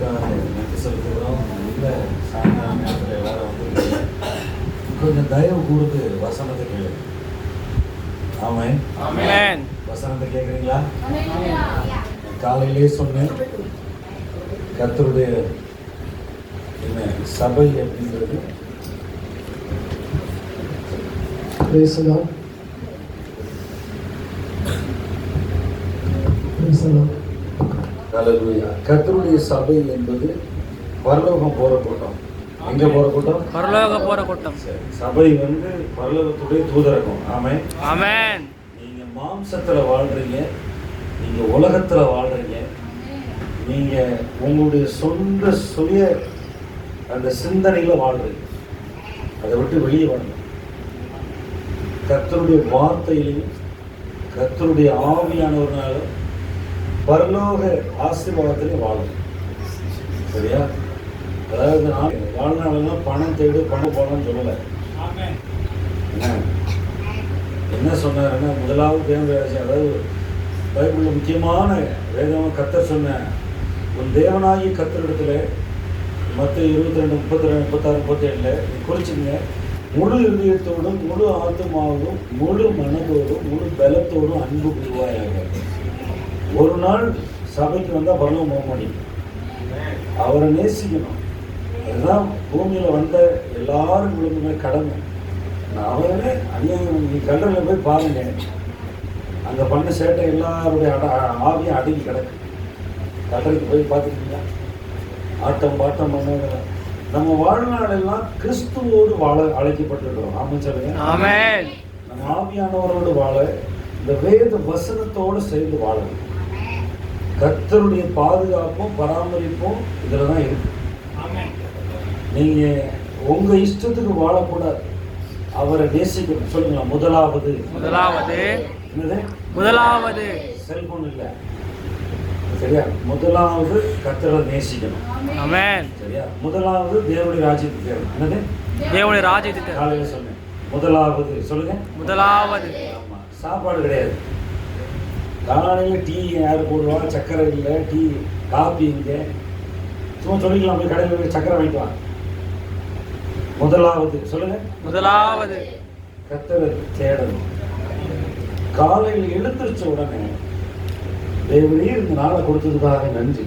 நன்றி செலுத்துகிறோம். நல்ல சாயங்கால நேரத்தில் எல்லாரும் வந்து கொஞ்சம் தயவு கூர்ந்து வசனத்தை கேளு. ஆமென். ஆமென். வசனத்தை கேட்குறீங்களா? காலையிலே சொன்னேன், கர்த்தருடைய என்ன சபை அப்படிங்கிறது பேசலாம். கர்த்தருடைய சபை என்பது பரலோகம் போற கூட்டம். எங்க போற கூட்டம்? பரலோக போற கூட்டம். சபை வந்து பரலோகத்துடைய தூதரகம். ஆமென். ஆமென். நீங்க மாம்சத்துல வாழ்றீங்க, நீங்க உலகத்துல வாழ்றீங்க, நீங்க உங்களுடைய சொந்த சுய அந்த சிந்தனையில வாழ்றீங்க. அதை விட்டு வெளியே வரணும். கர்த்தருடைய வார்த்தையிலையும் கர்த்தருடைய ஆவியானவர்னால பரலோக ஆசீர்வாதத்திலையும் வாழும். சரியா? அதாவது நான் வாழ்நாளெல்லாம் பணம் தேடு பணம் போடணும்னு சொல்லலை. என்ன சொன்னாருன்னா, முதலாவது தேவனுடைய ராஜ்யம், அதாவது பைபிளில் முக்கியமான வேதமாக கர்த்தர் சொன்ன உன் தேவனாகிய கர்த்தரிடத்துல மற்ற 22, 32, 36, 37 நீ குறிச்சுங்க. முழு இதயத்தோடும் முழு ஆத்மாவோடும் முழு மனதோடும் முழு பலத்தோடும் அன்பு புரிவாயாக. ஒரு நாள் சபைக்கு வந்தால் பரலோகம் போக மாட்டேங்குது. அவரை நேசிக்கணும். அதுதான் பூமியில் வந்த எல்லாரும் விழுந்துமே கடமை. நான் அவரே அநியாயம். நீ கல்லறையில் போய் பாருங்க, அங்கே பண்ண சேட்டை எல்லாருடைய ஆவியும் அடங்கி கிடக்கு. கல்லறைக்கு போய் பார்த்துருக்கீங்களா? ஆட்டம் பாட்டம் பண்ண நம்ம வாழ்நாளெல்லாம் கிறிஸ்துவோடு வாழ அழைக்கப்பட்டிருக்கிறோம். ஆமாம் சொல்லுங்க. ஆமென். நம்ம ஆவியானவரோடு வாழ, இந்த வேத வசனத்தோடு சேர்ந்து வாழணும். கர்த்தருடைய பாதுகாப்பும் பராமரிப்பும் இதில் தான் இருக்கு. நீங்கள் உங்கள் இஷ்டத்துக்கு வாழக்கூடாது, அவரை நேசிக்கணும். சொல்லுங்களா? முதலாவது என்னது? முதலாவது செல்போன் இல்லை. சரியா? முதலாவது கர்த்தரை நேசிக்கணும். ஆமென். சரியா? முதலாவது தேவனுடைய ராஜ்யத்துக்கு தேவை. என்னது? தேவனுடைய ராஜ்யத்துக்கு. காலையில் சொன்னேன், முதலாவது. சொல்லுங்க. முதலாவது. ஆமாம். சாப்பாடு கிடையாது. காலையில் டீ யார் போடுவா? சக்கரை இல்லை. டீ காப்பி இங்கே சும்மா சொல்லிக்கலாம். போய் கடையில் போய் சக்கரை வாங்கிக்கலாம். முதலாவது சொல்லுங்க. முதலாவது கர்த்தரை தேடணும். காலையில் எழுந்திரிச்ச உடனே தேவனே இந்த நாளை கொடுத்ததுக்காக நன்றி,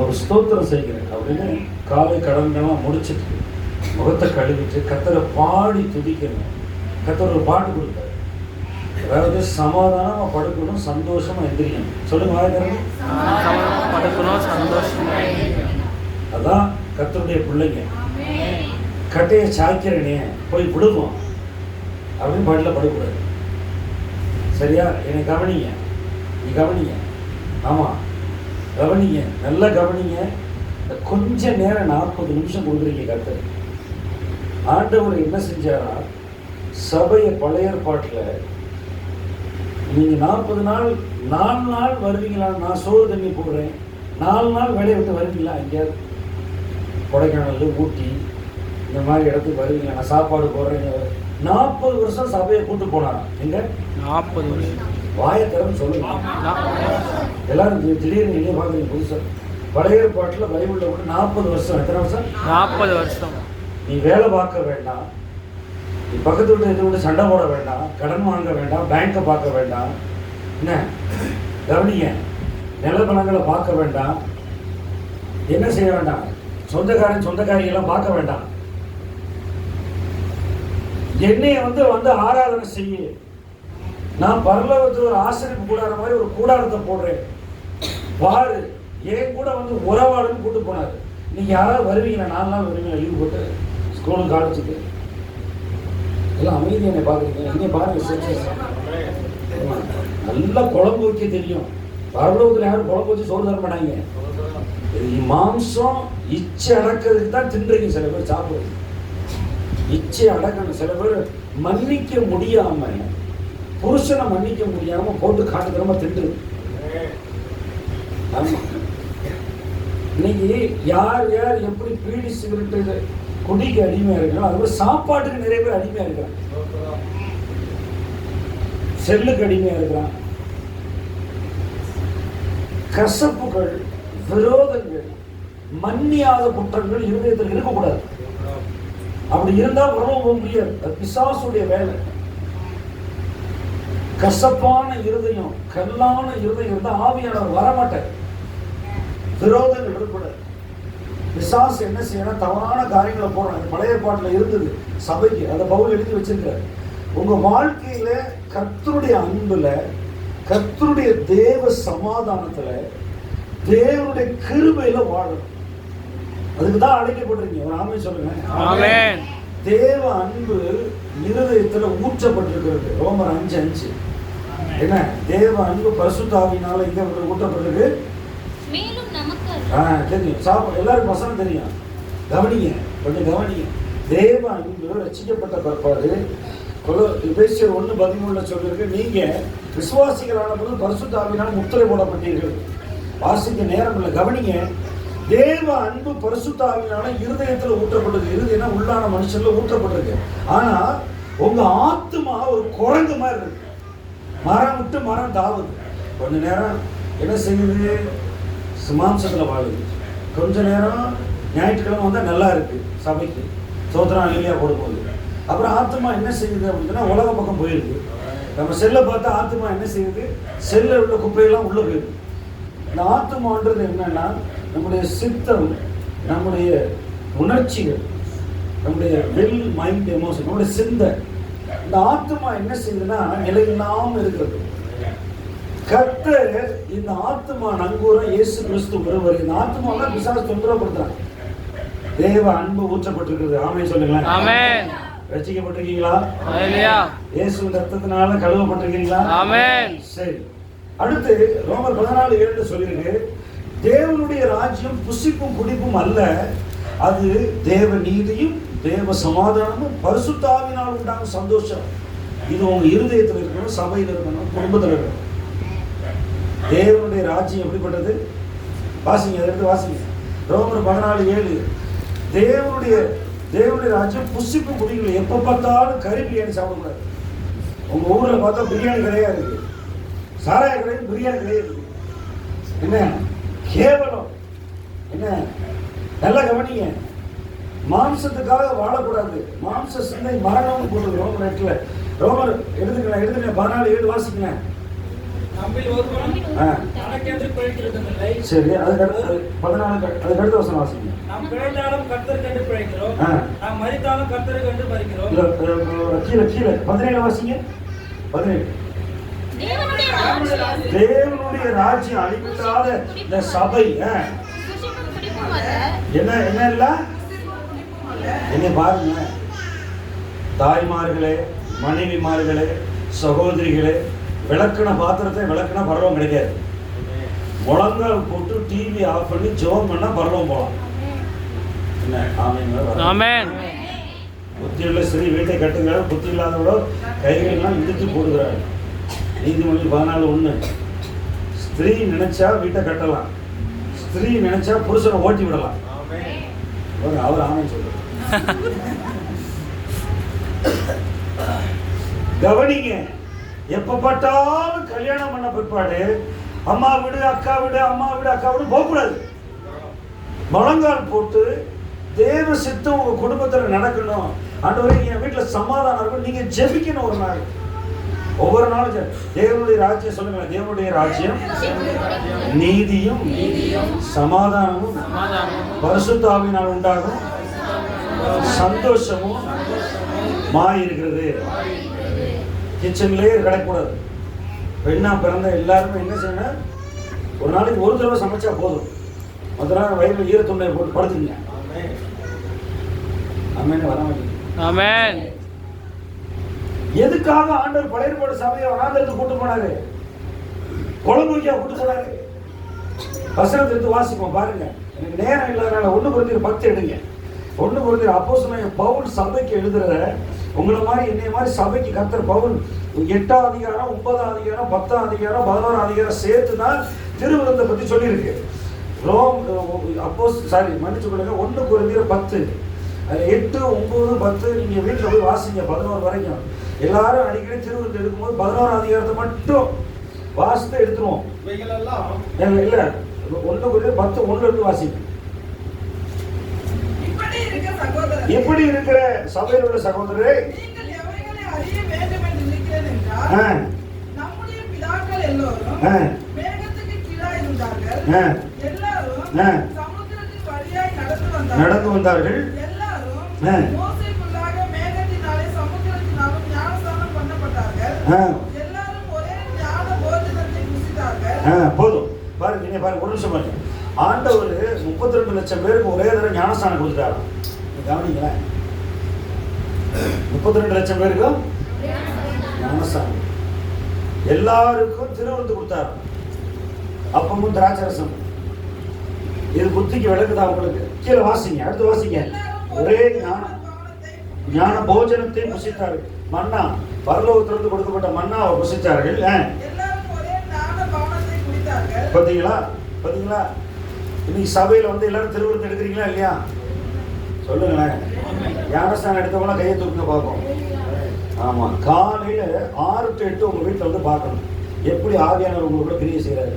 ஒரு ஸ்தோத்திரம் செய்கிறேன் அப்படின்னு காலை கடன்கள்லாம் முடிச்சுட்டு முகத்தை கழுவிட்டு கர்த்தரை பாடி துதிக்கணும். கர்த்தர் ஒரு பாட்டு கொடுத்தாரு. அதாவது சமாதானமா படுக்கணும், சந்தோஷமா எந்திரிக்கணும். சொல்லுங்க. படுக்கணும், சந்தோஷமா. அதான் கர்த்தருடைய பிள்ளைங்க. கட்டையை சாய்க்கிறேனே போய் விடுவோம் அப்படின்னு பாட்டில் படக்கூடாது. சரியா? என்னை கவனிங்க, நீ கவனிங்க. ஆமாம், கவனிங்க, நல்லா கவனிங்க. கொஞ்ச நேரம் 40 நிமிஷம் கொடுக்குறீங்க கர்த்தர். ஆண்டவர் என்ன செஞ்சாரா? சபையை பழைய ஏற்பாட்டில் நீங்கள் 40 நாள் 4 நாள் வருவீங்களா? நான் சோறு தண்ணி போடுறேன். 4 நாள் வேலையை விட்டு வருவீங்களா? எங்கேயாவது கொடைக்கானல், ஊட்டி இந்த மாதிரி இடத்துக்கு வருவீங்களா? நான் சாப்பாடு போடுறேன். 40 வருஷம் சபையை கூட்டு போனாரா? எங்க 40 வருஷம்? வாயை திறந்து சொல்லுங்க. எல்லாரும் திடீர்னு எங்கே பார்க்குறீங்க? புதுசாக பழைய ஏற்பாட்டில் பைபிளில் கூட 40 வருஷம். எத்தனை வருஷம்? 40 வருஷம். நீ வேலை பார்க்க வேண்டாம், நீ பக்கத்து விட்டு எது விட்டு சண்டை போட வேண்டாம், கடன் வாங்க வேண்டாம், பேங்கை பார்க்க வேண்டாம். என்ன கவனிங்க, நிலப்பணங்களை பார்க்க வேண்டாம், என்ன செய்ய வேண்டாம், சொந்தக்காரியெல்லாம் பார்க்க வேண்டாம். என்னைய வந்து ஆராதனை செய்ய, நான் பரலோகத்தில் ஒரு ஆசிரியப்பு கூடாத மாதிரி ஒரு கூடாரத்தை போடுறேன் பாரு, ஏன் கூட வந்து உறவாடுன்னு கூட்டு போனார். நீங்க யாராவது வருவீங்களா? 4 நாள் வருவீங்களா லீவ் போட்டு ஸ்கூலுக்கு காலேஜுக்கு? எல்லாம் அமைதி. என்னை பார்க்குறீங்க, இங்கே பாருங்க. நல்லா குழம்பு வைக்க தெரியும். பரலோகத்தில் யாரும் குழம்பு வச்சு சோறு தர மாட்டாங்க. மாம்சம் இச்சை அடக்கிறதுக்கு தான் தின்றீங்க. சில பேர் சாப்பிடுறது இச்சை அடக்கணும். சில பேர் மன்னிக்க முடியாம, புருஷனை மன்னிக்க முடியாம போட்டு காட்டுக்கிறமா தின்று. ஆமா, இன்னைக்கு யார் யார் எப்படி பீடி சிகரெட்டு குடிக்கு அடிமையா இருக்காங்க, அது மாதிரி சாப்பாட்டுக்கு நிறைய பேர் அடிமையா இருக்கிறாங்க. செல்லுக்கு அடிமையா இருக்கிறான். கசப்புகள், விரோதங்கள், மன்னியாத குற்றங்கள் இருதயத்தில் இருக்கக்கூடாது. அப்படி இருந்தா பரலோகம் போக முடியாது. அது பிசாசுடைய வேலை. கசப்பான இருதயம், கல்லான இருதயம் இருந்தா ஆவியானவர் வரமாட்டார். விரோதங்கள் இருக்கக்கூடாது. பிசாசு என்ன செய்யணும்? தவறான காரியங்களை போடுறாங்க. பழைய ஏற்பாட்டில் இருந்தது சபைக்கு, அதை பவுல் எழுதி வச்சிருக்காரு. உங்க வாழ்க்கையில கர்த்தருடைய அன்புல, கர்த்தருடைய தேவ சமாதானத்துல, தேவனுடைய கிருபையில வாழணும். அதுக்குதான் அழைக்கப்பட்டிருக்கீங்க. ஒரு ஆமென் சொல்லுங்க. ஆமென். தேவ அன்பு இருதயத்துல ஊற்றப்பட்டிருக்கிறது. ரோமர் 5:5. என்ன? தேவ அன்பு பரிசுத்த ஆவியினால இங்க ஊற்றப்பட்டிருக்கு. மேலும் நமக்கு தெரியும். எல்லாருக்கும் வசனம் தெரியும். கவனிங்க, கொஞ்சம் கவனிங்க. தேவ அன்பு ரட்சிக்கப்பட்ட பிற்பாடு எபேசியர் 1:13 சொல்லிருக்கு, நீங்க விசுவாசிகளான போது பரிசுத்த ஆவியினால் முத்திரை போடப்பட்டீர்கள். வாசிக்க நேரம் இல்லை. கவனிங்க. தேவ அன்பு பரிசுத்த ஆவியினால இருதயத்துல ஊற்றப்பட்டது. இருதயம்னா உள்ளான மனுஷன்ல ஊற்றப்பட்டிருக்கு. ஆனா உங்க ஆத்துமா ஒரு குரங்கு மாதிரி இருக்கு. மரம் விட்டு மரம் தாவுது. கொஞ்ச நேரம் என்ன செய்யுது? மாம்சத்துல வாழுது. கொஞ்ச நேரம் ஞாயிற்றுக்கிழமை வந்தா நல்லா இருக்கு, சபைக்கு சோத்திரம் அல்லேலூயா போடும்போது. அப்புறம் ஆத்மா என்ன செய்யுது அப்படின்னா உலக பக்கம் போயிடுது. நம்ம செல்லை பார்த்தா ஆத்மா என்ன செய்யுது? செல்ல உள்ள குப்பையெல்லாம் உள்ள போயிடுது. இந்த ஆத்மான்றது என்னன்னா நம்முடைய சித்தம், நம்முடைய உணர்ச்சிகள், நம்முடைய வில், மைண்ட், எமோஷன், நம்முடைய சிந்தை. இந்த ஆத்மா என்ன செய்யுதுன்னா நிலையில்லாம இருக்கிறது. கர்த்தர் இந்த ஆத்மா நங்கூரம் இயேசு கிறிஸ்து ஒருவர். இந்த ஆத்மாவை பிசாசு தொந்தரவுப்படுத்துறாங்க. தேவ அன்பு ஊற்றப்பட்டிருக்கிறது. ஆமென் சொல்லுங்களேன். ஆமென். ரட்சிக்கப்பட்டிருக்கீங்களா? ஹல்லேலூயா. இயேசுவின் ரத்தத்தினால கழுவப்பட்டிருக்கீங்களா? ஆமென். சரி. அடுத்து ரோமர் 14:7 சொல்லிருக்கு, தேவனுடைய ராஜ்யம் புசிப்பும் குடிப்பும் அல்ல, அது தேவ நீதியும் தேவ சமாதானமும் பரிசுத்த ஆவியினால் உண்டாகும் சந்தோஷம். இது உங்க இருதயத்தில் இருக்கணும், சபையில் இருக்கணும், குடும்பத்தில் இருக்கணும். தேவனுடைய ராஜ்யம் எப்படிப்பட்டது? வாசிங்க, அதை எடுத்து வாசிங்க. ரோமர் 14:7. தேவனுடைய ராஜ்யம் புசிப்பும் குடிக்கல. எப்ப பார்த்தாலும் கறி பிரியாணி சாப்பிடக்கூடாது. உங்க ஊர்ல பார்த்தா பிரியாணி கடையா இருக்கு, சாராய கடையில் பிரியாணி கிடையாது. என்ன கேவலம்! என்ன நல்லா கவனிங்க. மாம்சத்துக்காக வாழக்கூடாது. மாம்ச சிந்தை மரணம் போடுது. ரோமர் 8. ரோமர் எடுத்துக்கலாம் 14:7 வாசிக்கலாம். சரி, அதுக்கு 14 அதுக்கு அடுத்த வசனம் வாசிங்க. நாம் பிழைத்தாலும் கர்த்தருக்கென்று பிழைக்கிறோம், நாம் மரித்தாலும் கர்த்தருக்கென்று மரிக்கிறோம். கீழே 17 வாசிங்க. 17. தேவனுடைய ராஜ்யம் அழிவில்லாத இந்த சபை என்ன இல்ல? என்ன பாருங்க, தாய்மார்களே, மனைவிமார்களே, சகோதரிகளே, விளக்குன பாத்திரத்தை விளக்குனா பரலோகம் கிடைக்காது. முழங்கால் போட்டு டிவி ஆஃப் பண்ணி ஜெபம் பண்ணா பரலோகம் போகலாம். என்ன? ஆமென். புத்தியுள்ள ஸ்திரீ வீட்டை கட்டுங்கள், புத்தி இல்லாதவளோ கைகளெல்லாம் இழுத்து போடுகிறாள். நீதிமொழி 14:1. ஸ்திரீ நினைச்சா வீட்டை கட்டலாம், ஸ்திரீ நினைச்சா புருஷனை ஓட்டி விடலாம். அவர் ஆமென் சொல்றார். கவனிங்க. எப்ப பார்த்தாலும் கல்யாணம் பண்ண பிற்பாடு அம்மா வீடு, அக்கா வீடு, அம்மா வீடு, அக்கா வீடு போகக்கூடாது. முழங்கால் போட்டு தேவ சித்தம் உங்க குடும்பத்துல நடக்கணும். ஆண்டவரே என் வீட்டுல சமாதானம் இருக்கும், நீங்க ஜெபிக்கணும். ஒரு நாள், ஒவ்வொரு நாளும் தேவனுடைய ராஜ்யம் சொல்லுங்க. தேவனுடைய ராஜ்யம் நீதியும் சமாதானமும் பரிசுத்த ஆவியினால் உண்டாகும் சந்தோஷமும் மாயிருக்கிறது. கிச்சன்லேயே கிடக்கூடாது. பெண்ணா பிறந்த எல்லாருமே என்ன செய்யணும்? ஒரு நாளைக்கு ஒரு தடவை சமைச்சா போதும். மற்ற நாள் வயிறுல ஈரத்துண்டை போட்டு படுத்துங்க. ஆமென். வர ஆமென். எதுக்காக ஆண்டவர் பழைய ஏற்பாடு சபையை வனாந்தரத்துக்கு கூட்டு போனாரு? குழம்பு வைக்க கூட்டு போனாரு. வசனத்தை எடுத்து வாசிப்போம் பாருங்க. எனக்கு நேரம் இல்லாதனால 1 Corinthians 10 எடுங்க. 1 Corinthians அப்போஸ்தலனாகிய பவுல் சபைக்கு எழுதுற, உங்களை மாதிரி என்னைய மாதிரி சபைக்கு கர்த்தர் பவுல் 8ஆம் அதிகாரம், 9ஆம் அதிகாரம், 10ஆம் அதிகாரம், 11ஆம் அதிகாரம் சேர்த்து தான் திருவிருந்தை பத்தி சொல்லியிருக்கு. மன்னிச்சு கொள்ளுங்க. 1 Corinthians 10 8, 9, 10 நீங்க வீட்டில் போய் வாசிங்க 11 வரைக்கும். எல்லாரும் அடிக்கடி திருவிருந்து எடுக்கும்போது 11ஆம் அதிகாரத்தை மட்டும் வாசித்து எடுத்துருவோம். இல்ல 1 Corinthians 10 1 வாசிங்க. இப்படி இருக்கிற சபையில் உள்ள சகோதரரே, நீங்கள் எவைகளை அறிய வேண்டும் என்று நினைக்கிறேன் என்றால், நம்முடைய பிதாக்கள் எல்லோரும் மேகத்துக்கு கீழாய் இருந்தார்கள். எல்லாரும் சமுத்திரத்தின் வழியாய் நடந்து வந்தார்கள். எல்லாரும் மோசேக்குள்ளாக மேகத்தினாலே சமுத்திரத்தினாலும் ஞானஸ்நானம் பண்ணப்பட்டார்கள். எல்லாரும் ஒரே ஞான போஜனத்தை புசித்தார்கள். போதும் பாருங்க, நீங்க பாருங்க, ஒரு நிமிஷம் பாருங்க. ஆண்டவர் 32 லட்சம் பேருக்கு ஒரே தடவை ஞானஸ்நானம் கொடுத்துட்டாராம். கவனிங்களேன், 32 லட்சம் பேருக்கும் ஞானஸ்நானம், எல்லாருக்கும் திருவிருந்து கொடுத்தாரு. அப்பமும் திராட்சரசம். இது புத்திக்கு விளக்குதா உங்களுக்கு? கீழே வாசிங்க, அடுத்து வாசிங்க. ஒரே ஞான போஜனத்தை புசித்தார்கள். மன்னா, பரலோகத்திலிருந்து கொடுக்கப்பட்ட மன்னா அவர் புசித்தார்கள். பாத்தீங்களா பாத்தீங்களா? இன்னைக்கு சபையில வந்து எல்லாரும் திருவிருந்து எடுக்கிறீங்களா இல்லையா? சொல்லுங்களேன். ஞானஸ்நானம் எடுத்தவங்களா கையை தூக்க பார்ப்போம். ஆமா, காலையில 6 to 8 உங்க வீட்டுல வந்து பார்க்கணும் எப்படி ஆவியானவர் உங்களுக்குள்ள கிரியை செய்யறாரு.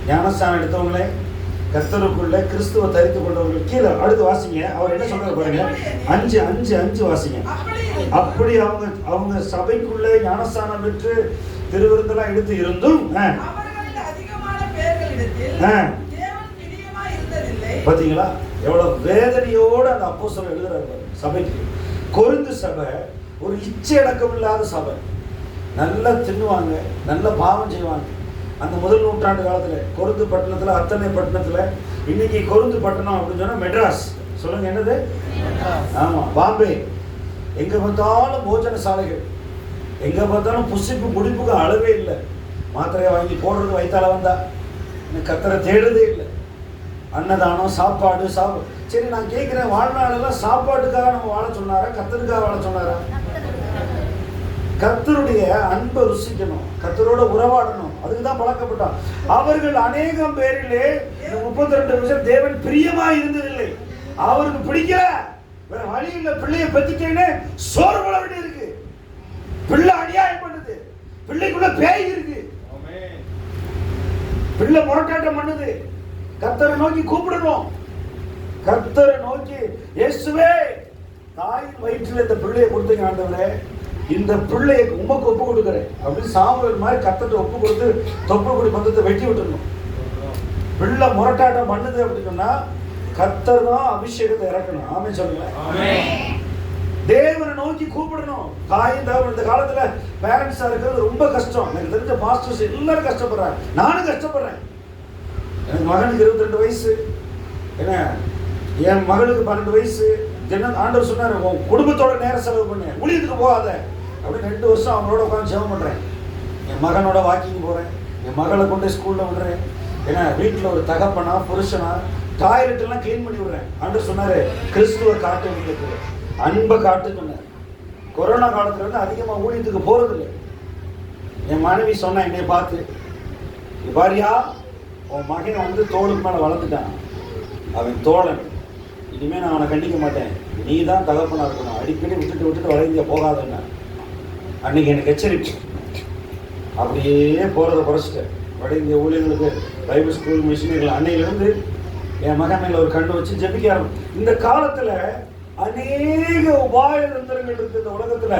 ஞானஸ்நானம் எடுத்தவங்களே, கர்த்தருக்குள்ள கிறிஸ்துவ தரித்துக் கொண்டவர்கள். கீழே அடுத்து வாசிங்க. அவர் என்ன சொல்றாரு பாருங்க. 5 வாசிங்க. அப்படி அவங்க சபைக்குள்ள ஞானஸ்நானம் பெற்று திருவிருந்தெல்லாம் எடுத்து இருந்தும் பாத்தீங்களா எவ்வளவு வேதனையோட அந்த அப்போஸ்தலர் எழுதுறாரு சபைக்கு. கொரிந்து சபை ஒரு இச்சை அடக்கம் இல்லாத சபை. நல்லா தின்னுவாங்க, நல்ல பாவம் செய்வாங்க. அந்த முதல் நூற்றாண்டு காலத்துல கொரிந்து பட்டணத்துல, அத்தனை பட்டணத்துல, இன்னைக்கு கொரிந்து பட்டணம் அப்படின்னு சொன்னா மெட்ராஸ். சொல்லுங்க என்னது? ஆமா, பாம்பே. எங்க பார்த்தாலும் போஜன சாலைகள், எங்க பார்த்தாலும் புசிப்பு முடிப்புக்கு அளவே இல்லை. மாத்திரையை வாங்கி போடுறது வயிற்றால வந்தா, கத்தரை தேடுறதே இல்லை. அன்னதானம், சாப்பாடு சரி, நான் கேட்கிறேன், வாழ்நாளெல்லாம் சாப்பாட்டுக்காக நம்ம வாழ சொன்னாரா, கத்தருக்காக வாழ சொன்னாரா? கர்த்தருடைய அன்பை ருசிக்கணும், கர்த்தரோட உறவாடணும், அதுக்கு தான் பழக்கப்பட்டான். அவர்கள் அநேகம் பேரிலே 32 வருஷம் தேவன் பிரியமா இருந்ததில்லை. அவருக்கு பிடிக்கல, வேற வழி இல்ல. பிள்ளைய பத்திட்டேன்னு சோறு போட வேண்டி இருக்கு. பிள்ளை அநியாயம் பண்ணுது, பிள்ளைக்குள்ள பேய் இருக்கு, பிள்ளை முரட்டாட்டம் பண்ணுது. கர்த்தரை நோக்கி கூப்பிடணும், கர்த்தரை நோக்கி, இயேசுவே தாயின் வயிற்றில் இந்த பிள்ளையை கொடுத்தீங்க ஆண்டவரே, இந்த பிள்ளையை உமக்கு ஒப்பு கொடுக்குறேன் அப்படின்னு சாமுவேல் மாதிரி கர்த்தர்ட்ட ஒப்பு கொடுத்து தொப்புள் பந்தத்தை வெட்டி விட்டுருணும். பிள்ளை முரட்டாட்டம் பண்ணுது அப்படின்னு சொன்னா கர்த்தர் தான் அபிஷேகத்தை இறக்கணும். ஆமென் சொல்லுங்க. தேவனை நோக்கி கூப்பிடணும். தாயும் தகவல் இந்த காலத்துல பேரண்ட்ஸா இருக்கிறது ரொம்ப கஷ்டம். எனக்கு தெரிஞ்ச மாஸ்டர்ஸ் எல்லாரும் கஷ்டப்படுறாங்க, நானும் கஷ்டப்படுறேன். எனக்கு மகனுக்கு 22 வயசு, என்ன என் மகளுக்கு 12 வயசு. ஆண்டவர் சொன்னாரு, உன் குடும்பத்தோட நேரம் செலவு பண்ணு, ஊழியத்துக்கு போகாத அப்படின்னு. 2 வருஷம் அவங்களோட உட்காந்து ஜெபம் பண்றேன். என் மகனோட வாக்கிங் போறேன், என் மகளை கொண்டு ஸ்கூல்ல விடுறேன். ஏன்னா வீட்டுல ஒரு தகப்பனா புருஷனா டாய்லெட் எல்லாம் கிளீன் பண்ணி விடுறேன். ஆண்டவர் சொன்னாரு, கிறிஸ்துவ காட்டு, உங்களுக்கு அன்பை காட்டு சொன்னார். கொரோனா காலத்துல வந்து அதிகமா ஊழியத்துக்கு போறது இல்லை. என் மனைவி சொன்னா என்னை பார்த்து, பாரியா உன் மகன் வந்து தோளுக்கு மேல வளர்ந்துட்டான், அவன் தோழன், இனிமே நான் அவனை கண்டிக்க மாட்டேன், நீ தான் தகப்பனா இருக்கணும், அடிக்கடி விட்டுட்டு வளைந்திய போகாதுன்னா. அன்னைக்கு எனக்கு எச்சரிப்பு. அப்படியே போறதை குறைச்சிட்டேன். வட இந்திய ஊழியர்களுக்கு பைபிள் ஸ்கூல் மிஷினரிகள் அன்னையிலிருந்து என் மகன் மேல ஒரு கண்டு வச்சு ஜெபிக்க ஆரம்பிச்சு. இந்த காலத்துல அநேக உபாய தந்திரங்கள் இருக்கு இந்த உலகத்துல.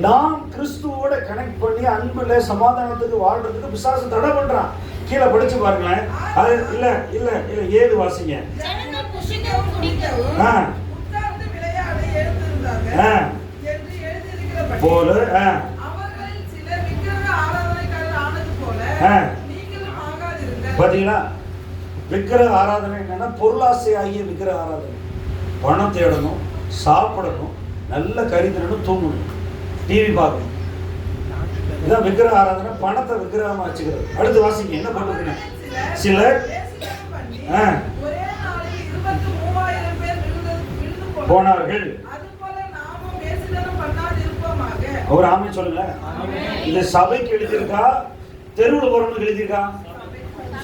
நாம் கிறிஸ்துவோட கனெக்ட் பண்ணி அன்புல சமாதானத்துக்கு வாழ்றதுக்கு பிசாசு தடை பண்றான். கீழே படிச்சு பாருங்களேன். அது இல்ல இல்ல இல்ல 7 வாசிங்க. போல பாத்தீங்களா, விக்கிரக ஆராதனை என்னன்னா பொருளாசை ஆகிய விக்கிரக ஆராதனை. பணம் தேடணும், சாப்பிடணும், நல்ல கறி தின்னணும், தூங்கணும், டிவி பார்க்கணும். இதான் விக்கிரக ஆராதனை. பணத்தை விக்கிரகமா வச்சுக்கிறது. அடுத்து வாசிங்க, என்ன பண்ணுறீங்க? சிலர் போனார்கள். அவர் ஆமென் சொல்லுங்க. இது சபைக்கு எழுதியிருக்கா, தெருவில் போறவங்களுக்கு எழுதியிருக்கா?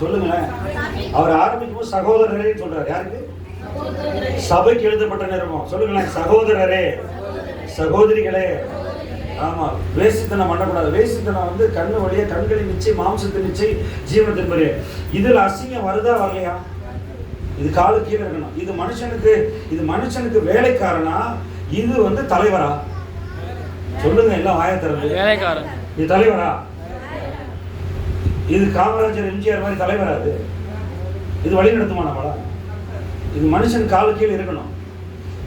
சொல்லுங்களேன். அவர் ஆரம்பிக்கும் போது சகோதரரே சொல்றாரு. யாருக்கு? சபைக்கு எழுதப்பட்ட நிருபம். சொல்லுங்களேன், சகோதரரே சகோதரிகளே. ஆமா, வேசித்தனம் பண்ணக்கூடாது. வேசித்தனம் வந்து கண்ணு வழியா, கண்களின் நிச்சயம், மாம்சத்தின் நிச்சயம், ஜீவனத்தின் முறை. இதுல அசிங்கம் வருதா வரலையா? இது காலு கீழே இருக்கணும். இது மனுஷனுக்கு வேலைக்காரனா, இது வந்து தலைவரா? சொல்லுங்க எல்லாம் ஆயத்திறந்து. வேலைக்காரன். இது தலைவரா? இது காமராஜர் எம்ஜிஆர் மாதிரி தலைவரா? இது வழி நடத்துமா நம்மளா? இது மனுஷன் காலு கீழே இருக்கணும்.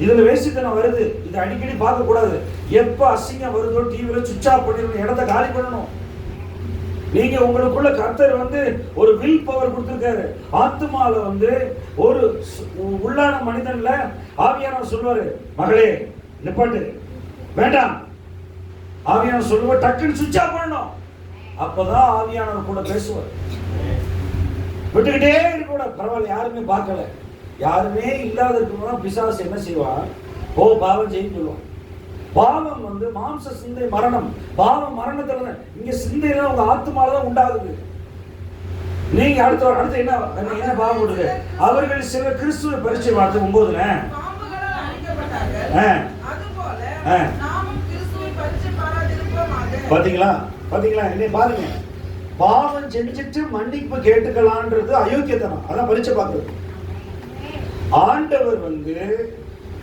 இதுல வேசித்தனம் வருது, இது அடிக்கடி பார்க்க கூடாது. எப்ப அசிங்கம் வருதோ டிவில சுவிட்ச் ஆஃப் பண்ணிடணும், இடத்த காலி பண்ணணும். நீங்க உங்களுக்குள்ள கர்த்தர் வந்து ஒரு வில் பவர் கொடுத்திருக்காரு. ஆத்துமால வந்து ஒரு உள்ளான மனிதன்ல ஆவியானவர் சொல்லுவாரு, மகளே நிப்பாட்டு, வேண்டாம். ஆவியானவர் சொல்லுவார், டக்குன்னு சுவிட்ச் ஆஃப் பண்ணணும். அப்பதான் ஆவியானவர் கூட பேசுவார். விட்டுக்கிட்டே இருக்க கூட பரவாயில்ல, யாருமே பார்க்கல, யாருமே இல்லாததுக்கு பிசாசு என்ன செய்வான்? ஓ பாவம் செய்ய சொல்லுவான். பாவம் வந்து மாம்ச சிந்தை மரணம். பாவம் மரணத்துல இங்க சிந்தையில உங்க ஆத்துமால தான் உண்டாகுது. நீங்க அடுத்து என்ன பாவம் கொடுங்க? அவர்கள் சில கிறிஸ்துவ பரிச்சை வார்த்தை 9ல பாத்தீங்களா? என்ன பாருங்க, பாவம் செஞ்சுட்டு மன்னிப்பு கேட்டுக்கலான்றது அயோக்கியத்தனம். அதான் பரிச்சை பார்க்கறது. ஆண்டவர் வந்து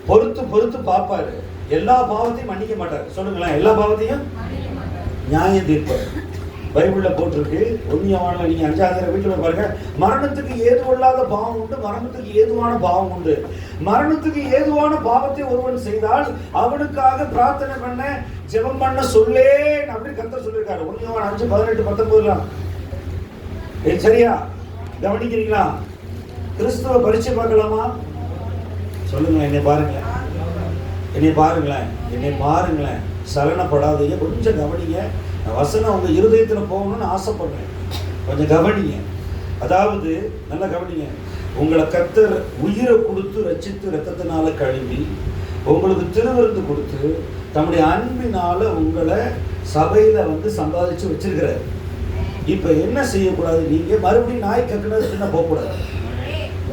பொறுத்து பார்ப்பாரு. எல்லா பாவத்தையும் மன்னிக்க மாட்டார். சொல்லுங்களேன், எல்லா பாவத்தையும் நியாயம் தீர்ப்பார். பைபிள்ல போட்டிருக்கு. 1 யோவான்ல நீங்க 5ஆவது வீட்டுல பாருங்க, மரணத்துக்கு ஏதுவல்லாத பாவம் உண்டு, மரணத்துக்கு ஏதுவான பாவம் உண்டு. மரணத்துக்கு ஏதுவான பாவத்தை ஒருவன் செய்தால் அவனுக்காக பிரார்த்தனை பண்ண, ஜெபம் பண்ண சொல்லேன் அப்படின்னு கர்த்தர் சொல்லியிருக்காரு. 1 யோவான் 5:18-19. சரியா கவனிக்கிறீங்களா? கிறிஸ்துவ பரிச்சை பார்க்கலாமா? சொல்லுங்க, என்னை பாருங்களேன், சலனப்படாதீங்க, கொஞ்சம் கவனிங்க. வசனம் உங்க இருதயத்துல போகணும்னு ஆசைப்படுறேன், கொஞ்சம் கவனிங்க. அதாவது நல்லா கவனிங்க. உங்களை கர்த்தர் உயிரை கொடுத்து ரட்சித்து ரத்தத்தினால கழுவி உங்களுக்கு திருவிருந்து கொடுத்து தம்முடைய அன்பினால உங்களை சபையில வந்து சம்பாதிச்சு வச்சிருக்கிறார். இப்ப என்ன செய்யக்கூடாது? நீங்க மறுபடியும் நாய் கக்குனது போகக்கூடாது.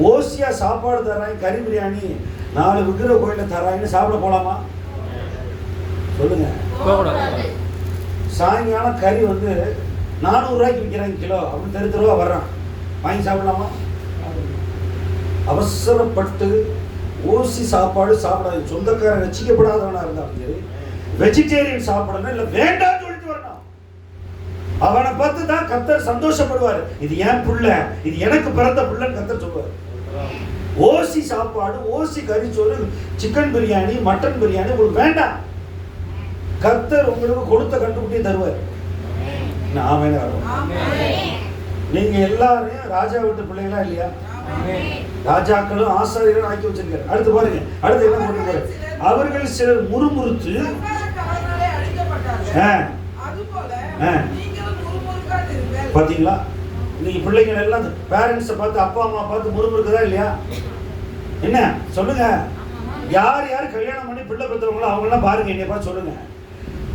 ஓசியா சாப்பாடு தராய், கறி பிரியாணி 4 விக்கிர கோயில தராயின்னு சாப்பிட போலாமா? சொல்லுங்க. சாயங்காலம் கறி வந்து 400 ரூபாய்க்கு விற்கிறாங்க கிலோ, அப்படின்னு ரூபா வர்றான், வாங்கி சாப்பிடலாமா? அவசரப்பட்டு ஓசி சாப்பாடு சாப்பிடாது. சொந்தக்காரன் ரசிக்கப்படாதவனா இருந்தாலும் சரி, வெஜிடேரியன் சாப்பிடணும், இல்ல வேண்டாம்னு சொல்லிட்டு வரணும். அவனை பார்த்து தான் கர்த்தர் சந்தோஷப்படுவார். இது என் பிள்ளை, இது எனக்கு பிறந்த பிள்ளைன்னு கர்த்தர் சொல்லுவார். ஓசி சாப்பாடு, ஓசி கறிச்சோறு, சிக்கன் பிரியாணி, மட்டன் பிரியாணி உங்களுக்கு வேண்டாம். கர்த்தர் உங்களுக்கு கொடுத்த கண்டுபிடியே தருவார். நீங்க எல்லாரையும் ராஜா வீட்டு பிள்ளைங்களா இல்லையா? ராஜாக்களும் ஆசாரியரும் ஆக்கி வச்சிருக்காரு. அடுத்து பாருங்க, அடுத்து என்ன போட்டிருக்காரு? அவர்கள் சிலர் முறுமுறுத்து பாத்தீங்களா? இன்னைக்கு பிள்ளைகள் எல்லாம் பேரண்ட்ஸை பார்த்து, அப்பா அம்மா பார்த்து முறுமுறுக்குதா இல்லையா? என்ன சொல்லுங்க, யார் கல்யாணம் பண்ணி பிள்ளை பெற்றவங்களோ அவங்க எல்லாம் பாருங்க, என்னைய பார்த்து சொல்லுங்க.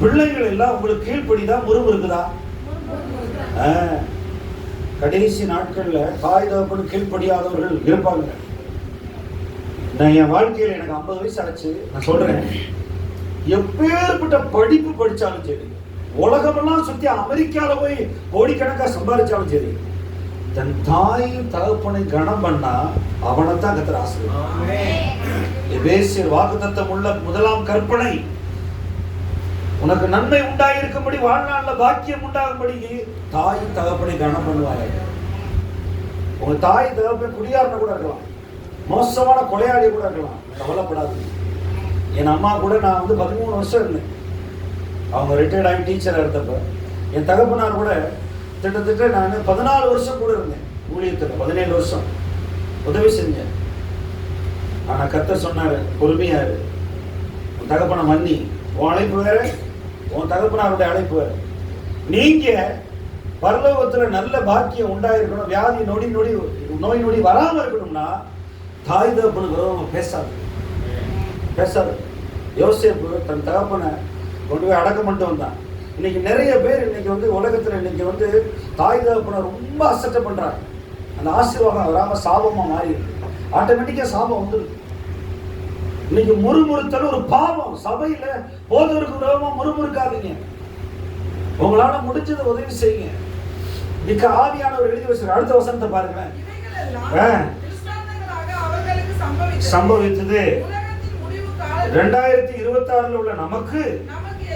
பிள்ளைகள் எல்லாம் உங்களுக்கு கீழ்ப்படிதான் முறுமுறுக்குதா? கடைசி நாட்கள்ல தாய் தகப்பனுக்கு கீழ்ப்படியாதவர்கள் இருப்பாங்க. நான் என் வாழ்க்கையில எனக்கு 50 வயசு ஆச்சு, நான் சொல்றேன், எப்பேற்பட்ட படிப்பு படிச்சாலும் சரி, உலகமெல்லாம் சுத்தி அமெரிக்கால போய் கோடிக்கணக்கா சம்பாதிச்சாலும் சரி, தன் தாயும் தகப்பனை கனம் பண்ணா அவனைத்தான் கர்த்தர் ஆசீர்வதிப்பார். எபேசியர் வாக்குத்தத்தம் உள்ள 1ஆம் கற்பனை, உனக்கு நன்மை உண்டாயிருக்கும்படி வாழ்நாள்ல பாக்கியம் உண்டாகும்படி தாயும் தகப்பனை கனம் பண்ணுவாங்க. உங்க தாய் தகப்பன் குடியாரன கூட இருக்கலாம், மோசமான கொலையாளி கூட இருக்கலாம், கவலைப்படாது. என் அம்மா கூட நான் வந்து 13 வருஷம் இருந்தேன். அவங்க ரிட்டையர்ட் ஆகி டீச்சராக இருந்தப்ப என் தகப்பனார் கூட கிட்டத்தட்ட நான் 14 வருஷம் கூட இருந்தேன் ஊழியத்தில். 17 வருஷம் உதவி செஞ்சேன். ஆனால் கர்த்தர் சொன்னார், பொறுமையாரு, உன் தகப்பனை மன்னி. உன் அழைப்பு வேற, உன் தகப்பனாருடைய அழைப்பு வேற. நீங்க பரலோகத்துல நல்ல பாக்கியம் உண்டாயிருக்கணும், வியாதி நோய் நொடி வராம இருக்கணும்னா தாய் தகப்பனுக்கு விரோதமா பேசாது. யோசேப்பு தன் தகப்பனை கொண்டு போய் அடக்கம் பண்ணிட்டு வந்தான். இன்னைக்கு நிறைய பேர் இன்னைக்கு வந்து உலகத்துல இன்னைக்கு வந்து தாய் தகப்பனை ரொம்ப அசட்டை பண்றாங்க. அந்த ஆசீர்வாதம் வராம சாபமா மாறி இருக்கு. ஆட்டோமேட்டிக்கா சாபம் வந்துருக்கு. இன்னைக்கு முறுமுறுத்தல் ஒரு பாவம். சபையில போதவருக்கு விரோதமா முறுமுறுக்காதீங்க. உங்களால முடிஞ்சதை உதவி செய்யுங்க. இன்னைக்கு ஆவியானவர் எழுதி வச்சிருக்க அடுத்த வசனத்தை பாருங்களேன். சம்பவித்தது. உலகத்தின் முடிவு காலத்தில் 2026 உள்ள நமக்கு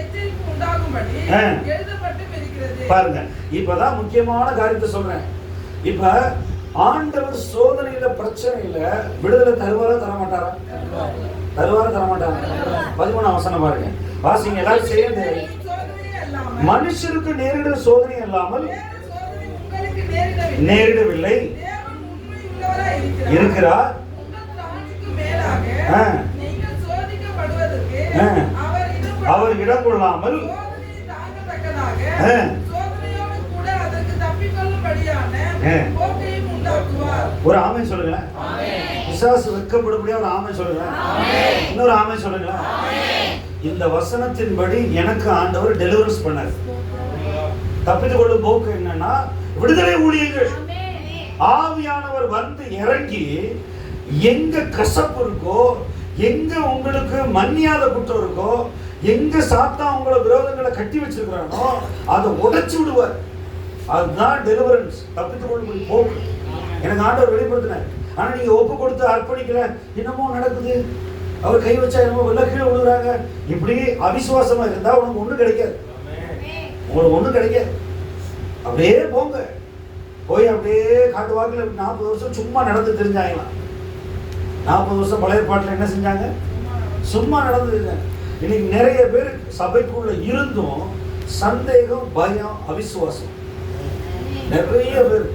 எச்சரிப்பு உண்டாகும்படி எழுதப்பட்டும் இருக்கிறது. பாருங்க, இப்பதான் முக்கியமான காரியத்தை சொல்றேன். இப்ப ஆண்டவர் சோதனையில பிரச்சனையில விடுதலை தருவாரா தரமாட்டாரா? தரமாட்டாரா? 13 வசனம் பாருங்க, வாசிங்க எல்லாரும் சேர்ந்து. மனுஷருக்கு நேரிட சோதனை அல்லாமல் நேரிடவில்லை இருக்கிறார். அவர் இடம் கொள்ளாமல் ஒரு ஆமை சொல்லுங்களேன். பிசாசு வெட்கப்படும்படியா ஒரு ஆமை சொல்லுங்களேன். இன்னொரு ஆமை சொல்லுங்களேன். இந்த வசனத்தின்படி எனக்கு ஆண்டவர் டெலிவரன்ஸ் பண்ணார். தப்பித்துக் கொள்ளும் போக்கு என்னன்னா விடுதலை ஊழியர்கள். ஆவியானவர் வந்து இறங்கி எங்க கசப்பு இருக்கோ, எங்க உங்களுக்கு மன்னியாத குற்றம் இருக்கோ, எங்க சாத்தான் உங்களோட விரோதங்களை கட்டி வச்சிருக்கிறானோ அதை உடைச்சு விடுவார். அதுதான் டெலிவரன்ஸ், தப்பித்துக் கொள்ளும் போக்கு. எனக்கு ஆண்டவர் வெளிப்படுத்தினார். ஆனா நீங்க ஒப்பு கொடுத்து அர்ப்பணிக்கல, என்னமோ நடக்குது, அவர் கை வச்சா என்னமோ வெள்ள கீழே விழுகிறாங்க, இப்படி அவிசுவாசமா இருந்தா உனக்கு ஒண்ணு கிடைக்காது. உங்களுக்கு ஒண்ணு கிடைக்காது. அப்படியே போங்க, போய் அப்படியே காட்டு வாக்குல 40 வருஷம் சும்மா நடந்து தெரிஞ்சாங்களாம். 40 வருஷம் பழைய பாட்டில் என்ன செஞ்சாங்க? சும்மா நடந்து தெரிஞ்சாங்க. இன்னைக்கு நிறைய பேர் சபைக்குள்ள இருந்தும் சந்தேகம், பயம், அவிசுவாசம். நிறைய பேர்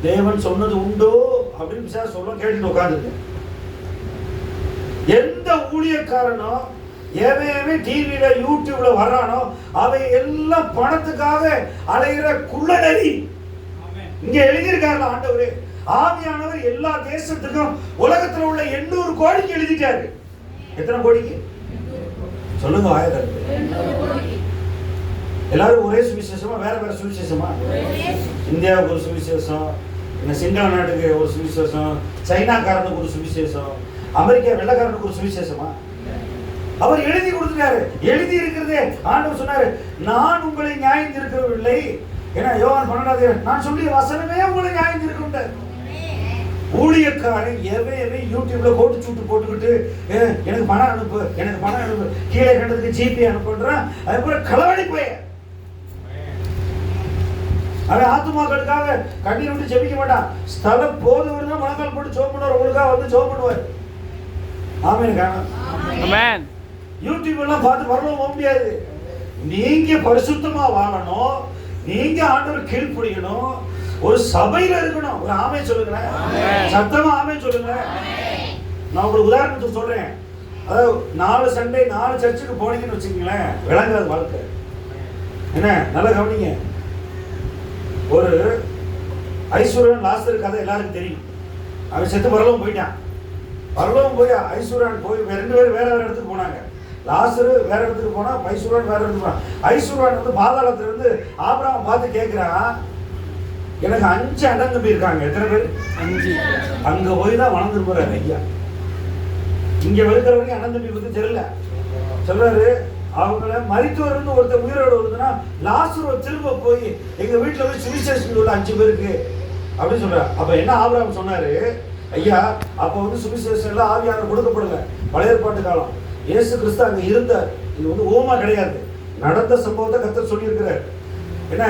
தேவன் சொன்னது உண்டோ அப்படின்னு சொல்ல கேட்டுட்டு உட்காந்துருக்க. எந்த ஊழியக்காரனும் எவன் டிவியில யூடியூப்ல வர்றானோ அவை எல்லாம் பணத்துக்காக அலைகிற குள்ளநரி. இங்க எழுதியிருக்காரு ஆண்டவரே, ஆவியானவர் எல்லா தேசத்துக்கும் உலகத்துல உள்ள 800 கோடிக்கு எழுதிட்டாரு. எத்தனை கோடிக்கு சொல்லுங்க? எல்லாரும் ஒரே சுவிசேஷமா வேற வேற சுவிசேஷமா? இந்தியாவுக்கு ஒரு சுவிசேஷம், சிங்கள நாட்டுக்கு ஒரு சுவிசேஷம், சைனாக்காரனுக்கு ஒரு சுவிசேஷம், அமெரிக்கா வெள்ளக்காரனுக்கு ஒரு சுவிசேஷமா? அவர் எழுதி கொடுத்துட்டாரு. எழுதி இருக்கிறதே ஆண்டவர் சொன்னாரு, நான் உங்களை நியாயம் தீர்க்கவில்லை. ஏன்னா யோவான் 12 நான் சொல்லிய வசனமே உங்களை நியாயம் தீர்க்கின்றார். ஊழியக்காரன் எவன் யூடியூப்ல கோட்டு சூட்டு போட்டுக்கிட்டு எனக்கு பணம் அனுப்பு, எனக்கு பணம் அனுப்பு, கீழே கண்டதுக்கு ஜிபே அனுப்புன்றான். அதுக்கப்புறம் களவாடி போய அவன் ஆத்துமாக்களுக்காக கண்ணீர் விட்டு ஜெபிக்க மாட்டான். ஸ்தலம் போதவர் தான் முழங்கால் போட்டு ஜெபம் பண்ணுவார். உங்களுக்காக வந்து ஜெபம் பண்ணுவார். ஆமென். யூடியூப் எல்லாம் பார்த்து வரணும் போக முடியாது. நீங்க பரிசுத்தமா வாழணும், நீங்க ஆண்டவர் கீழ்ப்படியணும், ஒரு சபையில இருக்கணும். ஒரு ஆமென் சொல்லுங்களேன், சத்தமா ஆமென் சொல்லுங்களேன். நான் ஒரு உதாரணத்துக்கு சொல்றேன். அதாவது 4 சண்டே 4 சர்ச்சுக்கு போனீங்கன்னு வச்சுக்கீங்களேன், விளங்காத வாழ்க்கை. என்ன நல்லா கவனிங்க. ஒரு ஐஸ்வர்யன் லாசர் கதை எல்லாருக்கும் தெரியும். அவன் செத்து பரலோகம் போயிட்டான். பரலோகம் போய் ஐஸ்வர்யன் போய் 2 பேரும் வேற வேற இடத்துக்கு போனாங்க. லாசரு வேற இடத்துக்கு போனா, ஐஸ்வர்யன் வேற இடத்துக்கு போனா. ஐஸ்வர்யன் வந்து பாதாளத்துல இருந்து ஆபிரகாம் பார்த்து கேட்கிறான், எனக்கு 5 அண்ணன் தம்பி இருக்காங்க. எத்தனை பேர்? 5. அங்க போய் தான் வளர்ந்து போறாரு ஐயா. இங்க இருக்கிற வரைக்கும் அண்ணன் தம்பி பத்தி தெரியல. சொல்றாரு, அவங்கள மரித்தவர் இருந்து ஒருத்தர் உயிரோடு வருதுன்னா லாசரு திரும்ப போய் எங்க வீட்டுல போய் சுவிசேஷன் உள்ள 5 பேருக்கு அப்படின்னு சொல்றாரு. அப்ப என்ன ஆபிரகாம் சொன்னாரு, ஐயா அப்ப வந்து சுவிசேஷன் எல்லாம் ஆவியானவர் கொடுக்கப்படல. பழைய ஏற்பாட்டு காலம் இயேசு கிறிஸ்து அங்க இருந்தார். இது வந்து ஓமா கிடையாது, நடந்த சம்பவத்தை கர்த்தர் சொல்லி இருக்கிறார். என்ன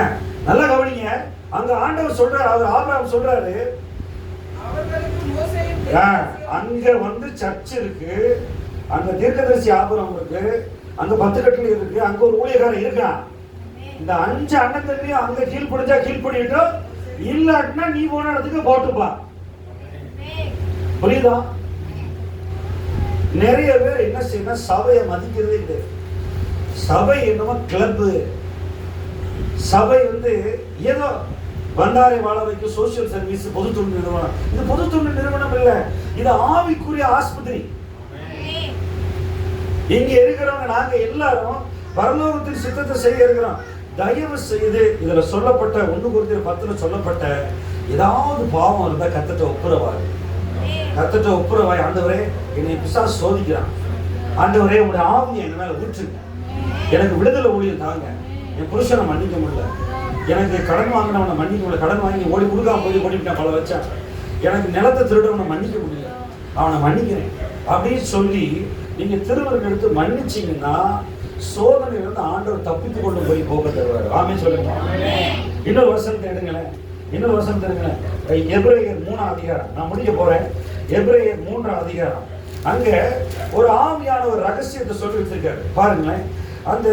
நல்லா கவனிங்க. அங்க ஆண்டவர் சொல்றாரு, அவர் ஆபிரகாம் சொல்றாரு, அங்க வந்து சர்ச் இருக்கு, அங்க தீர்க்கதரிசி ஆபிரகாம் இருக்கு, அங்க 10 கட்டளை இருக்கு, அங்க ஒரு ஊழியக்காரன் இருக்கான். இந்த 5 அண்ணன் தம்பியும் அங்க கீழ்படிஞ்சா கீழ்படிட்டோம், இல்லாட்டினா நீ போன இடத்துக்கு போட்டுப்பா. புரியுதா? நிறைய பேர் என்ன செய்யணும், சபையை மதிக்கிறதே இல்லை. சபை என்னமோ கிளப்பு, சபை வந்து ஏதோ பண்டாரை வாழ வைக்கும் சோசியல் சர்வீஸ், பொது தொண்டு நிறுவனம். இது பொது தொண்டு நிறுவனம் இல்ல, இது ஆவிக்குரிய ஆஸ்பத்திரி. இங்க இருக்கிறவங்க நாங்க எல்லாரும் பரலோகத்தின் சித்தத்தை செய்ய இருக்கிறோம். தயவு செய்து இதுல சொல்லப்பட்ட 1 கொரிந்தியர் 10 சொல்லப்பட்ட ஏதாவது பாவம் இருந்தா கர்த்தர்ட்ட ஒப்புரவாய், கர்த்தர்ட்ட ஒப்புரவாய். ஆண்டவரே என்னை பிசாசு சோதிக்கிறான், ஆண்டவரே உங்களுடைய ஆவியை என் மேல ஊற்றுங்க, எனக்கு விடுதலை ஊழியம் தாங்க, என் புருஷனை மன்னிக்க முடியல, எனக்கு கடன் வாங்கினவனை மன்னிக்க முடியல, கடன் வாங்கி ஓடி கொடுக்காம போய் ஓடிவிட்டான் பல வச்சான், எனக்கு நிலத்தை திருடவனை மன்னிக்க முடியல, அவனை மன்னிக்கிறேன் அப்படின்னு சொல்லி நீங்க திருவருக்கு எடுத்து மன்னிச்சீங்கன்னா சோதனையிலிருந்து ஆண்டவர் தப்பித்து கொண்டு போய் போக தருவார். ஆமே சொல்லுங்க. இன்னொரு வசனத்தை எடுங்களேன், இன்னொரு வசனத்தை எடுங்களேன். எபிரேயர் 3ஆம் அதிகாரம், நான் முடிக்க போறேன். எபிரேயர் 3ஆம் அதிகாரம், அங்க ஒரு ஆவியான ஒரு ரகசியத்தை சொல்லி வச்சிருக்காரு பாருங்களேன். அந்த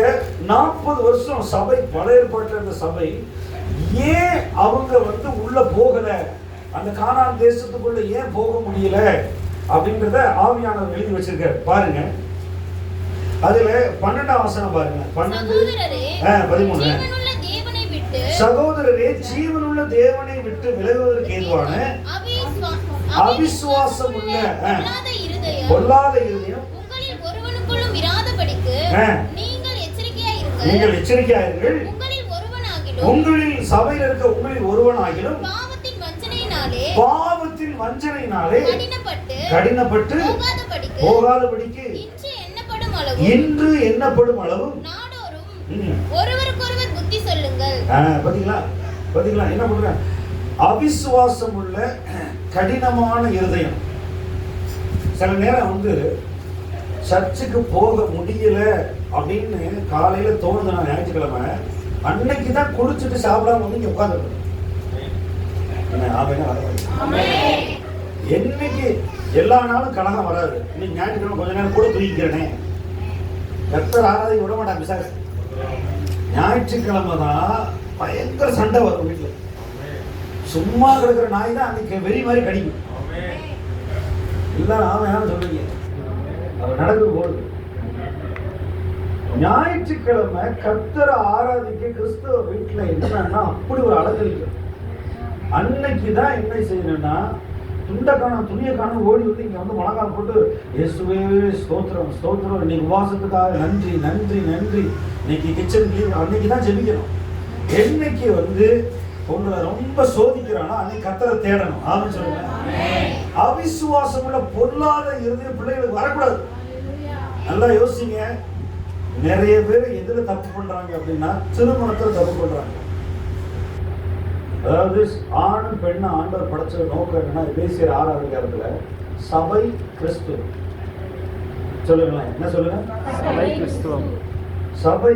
40 வருஷம் சபை, பழைய ஏற்பாட்டில் இருந்த சபை ஏன் அவங்க உள்ள போகல, அந்த கானான் தேசத்துக்குள்ள ஏன் போக முடியல அப்படின்றத ஆவியானவர் எழுதி வச்சிருக்காரு பாருங்க. அதுல 12ஆம் வசனம் பாருங்க. 13. சகோதரரே, ஜீவனுள்ள தேவனை விட்டு விலகுவதற்கு ஏதுவான அவிசுவாசம் உள்ள பொல்லாத இருதயம் நீங்கள் எச்சரிக்கையாயிருங்கள். உங்களில் சபையில் இருக்க உங்களில் ஒருவனாகிலும் பாவத்தின் வஞ்சனையினாலே கடினப்பட்டு போகாதபடிக்கு இன்று எண்ணப்படும் அளவும் ஒருவருக்கொருவர் புத்தி சொல்லுங்கள். பாத்தீங்களா என்ன பண்ற? அவிசுவாசம் உள்ள கடினமான இருதயம். சில நேரம் சர்ச்சுக்கு போக முடியல அப்படின்னு காலையில தோணுதுன்னா ஞாயிற்றுக்கிழமை அன்னைக்கு தான் குளிச்சுட்டு சாப்பிடாம இங்க உட்காந்துருக்கணும். என்னைக்கு எல்லா நாளும் கலகம் வராது. இன்னைக்கு ஞாயிற்றுக்கிழமை கொஞ்ச நேரம் கூட தூங்கிக்கிறேனே, கர்த்தர் ஆராதி விட மாட்டாங்க சார். ஞாயிற்றுக்கிழமை தான் பயங்கர சண்டை வரும் வீட்டுல. சும்மா கிடக்கிற நாய் தான் அன்னைக்கு வெறி மாதிரி கடிக்கும். இல்ல ஆமா சொல்றீங்க, அவர் நடக்குது போடுது. ஞாயிற்றுக்கிழமை கர்த்தரை ஆராதிக்க கிறிஸ்தவ வீட்டுல என்னன்னா அப்படி ஒரு அலங்கரிக்கும். அன்னைக்குதான் என்ன செய்யணும்னா துண்டக்கான துணியக்கான ஓடி இங்க முழங்கால் போட்டு இயேசுவே ஸ்தோத்திரம் ஸ்தோத்திரம், இன்னைக்கு உபவாசத்துக்காக நன்றி நன்றி நன்றி. இன்னைக்கு கிச்சன் கிளீன் அன்னைக்குதான் ஜெபிக்கணும். என்னைக்கு உங்களை ரொம்ப சோதிக்கிறானோ அன்னைக்கு கர்த்தரை தேடணும். ஆமென் சொல்லுங்க. அவிசுவாசம் உள்ள பொல்லாத இருதய பிள்ளைகளுக்கு வரக்கூடாது. நல்லா யோசிங்க. நிறைய பேர் எதுல தப்பு பண்றாங்க அப்படின்னா திருமணத்துல தப்பு பண்றாங்க. அதாவது ஆணும் பெண்ணும் ஆண்டவர் படைச்ச நோக்கம் என்னன்னா, பேசிய 6ஆவது அதிகாரத்துல சபை கிறிஸ்துவம் சொல்லுங்களேன். என்ன சொல்லுங்க? சபை கிறிஸ்துவம். சபை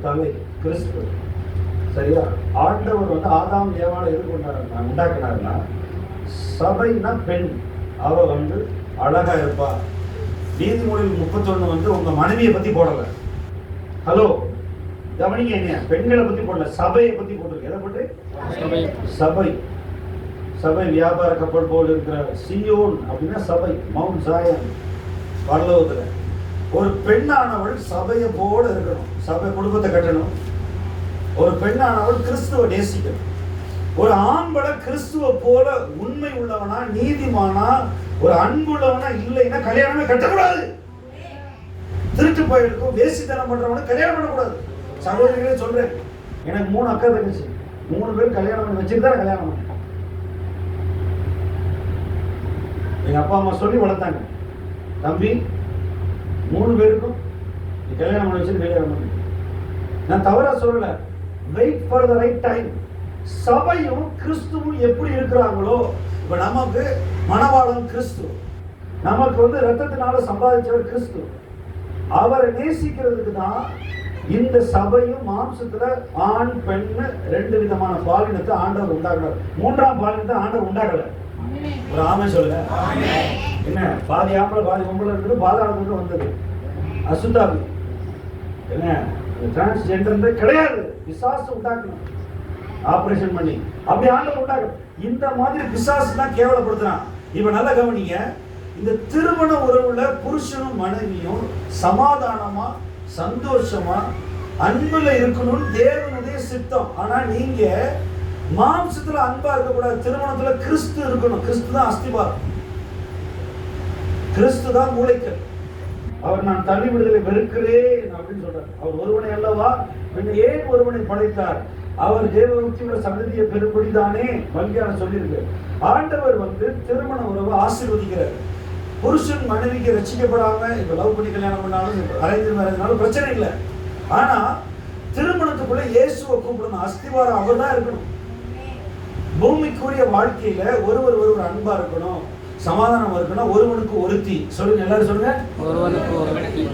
தலை, கிறிஸ்து. சரியா? ஆண்டவர் ஆதாம் ஏவாளை எது உண்டாக்குனாருன்னா, சபைனா பெண், அவ அழகா இருப்பா. நீதிமொழிகள் 31 உங்க மனைவியை பத்தி போடல. ஹலோ கவனிங்க, என்ன பெண்களை பத்தி போடல, சபையை பத்தி போட்டிருக்கு. எதை பற்றி? சபை. சபை வியாபார கப்பல் போல் இருக்கிற சியோன் அப்படின்னா சபை, மவுண்ட் சாயன் பரலோகத்துல. ஒரு பெண்ணானவள் சபையை போல இருக்கணும், சபை குடும்பத்தை கட்டணும். ஒரு பெண்ணானவள் கிறிஸ்துவ நேசிக்கணும். ஒரு ஆண்பளை கிறிஸ்துவ போல உண்மை உள்ளவனா, நீதிமானா, ஒரு அன்புள்ளவனா இல்லைன்னா கல்யாணமே கட்டக்கூடாது. திருட்டு போயிருக்கும், வேசித்தனம் பண்றவன கல்யாணம் பண்ணக்கூடாது. சகோதரிகளே சொல்றேன், எனக்கு 3 அக்கா தங்கச்சி, 3 பேர் கல்யாணம் பண்ணி வச்சுட்டு தான் கல்யாணம் பண்ணேன். எங்க அப்பா அம்மா சொல்லி வளர்த்தாங்க, தம்பி 3 பேருக்கும் நீ கல்யாணம் பண்ணி வச்சுட்டு கல்யாணம் பண்ணி. நான் தவறா சொல்லல, wait for the right time. சபையும் கிறிஸ்துவும் எப்படி இருக்கிறாங்களோ, இப்ப நமக்கு மணவாளன் கிறிஸ்து, நமக்கு ரத்தத்தினால சம்பாதிச்சவர் கிறிஸ்து. அவரை நேசிக்கிறதுக்கு தான் இந்த சபையும் மாம்சத்துல ஆண் பெண் 2 விதமான பாலினத்தை ஆண்டவர் உண்டாக்குறார். 3ஆம் பாலினத்தை ஆண்டவர் உண்டாக்கல. ஒரு ஆமை சொல்லுங்க. என்ன பாதி ஆம்பளை பாதி பொம்பளை இருக்குது, பாதாளத்துக்கு வந்தது அசுத்தாவி. என்ன டிரான்ஸ்ஜெண்டர் கிடையாது, பிசாசு உண்டாக்கணும் ஆபரேஷன் பண்ணி. அப்படி ஆண்டவர் உண்டாக்கணும். இந்த மாதிரி பிசாசு தான் கேவலப்படுத்துறான். இப்ப நல்லா கவனிங்க, இந்த திருமண உறவுல புருஷனும் மனைவியும் சமாதானமா சந்தோஷமா அன்புல இருக்கணும்னு தேவனுடைய சித்தம். ஆனா நீங்க மாம்சத்துல அன்பா இருக்கக்கூடாது. திருமணத்துல கிறிஸ்து இருக்கணும். கிறிஸ்து தான் அஸ்திபாரம், கிறிஸ்து தான் மூளைக்கல். அவர் நான் தள்ளி விடுதலை வெறுக்கிறேன் அப்படின்னு சொல்றார். அவர் ஒருவனை அல்லவா பின்ன ஏன் ஒருவனை படைத்தார், அவர் தேவபக்தியுள்ள சந்ததியை பெரும்படிதானே வங்கியான சொல்லியிருக்கு. ஆண்டவர் திருமண உறவை ஆசீர்வதிக்கிறார். புருஷன் மனைவிக்கு ரசிக்கப்படாம இப்ப லவ் பண்ணி கல்யாணம் பண்ணாலும் அரேஞ்ச் மேரேஜ்னாலும் பிரச்சனை இல்லை. ஆனா திருமணத்துக்குள்ள இயேசுவை கூப்பிடணும். அஸ்திவாரம் அவர் தான் இருக்கணும். பூமிக்குரிய வாழ்க்கையில ஒருவர் அன்பா இருக்கணும், சமாதானம் இருக்குன்னா ஒருவனுக்கு ஒருத்தி. சொல்லுங்க, எல்லாரும் சொல்லுங்க. ஒருவனுக்கு ஒருத்தி.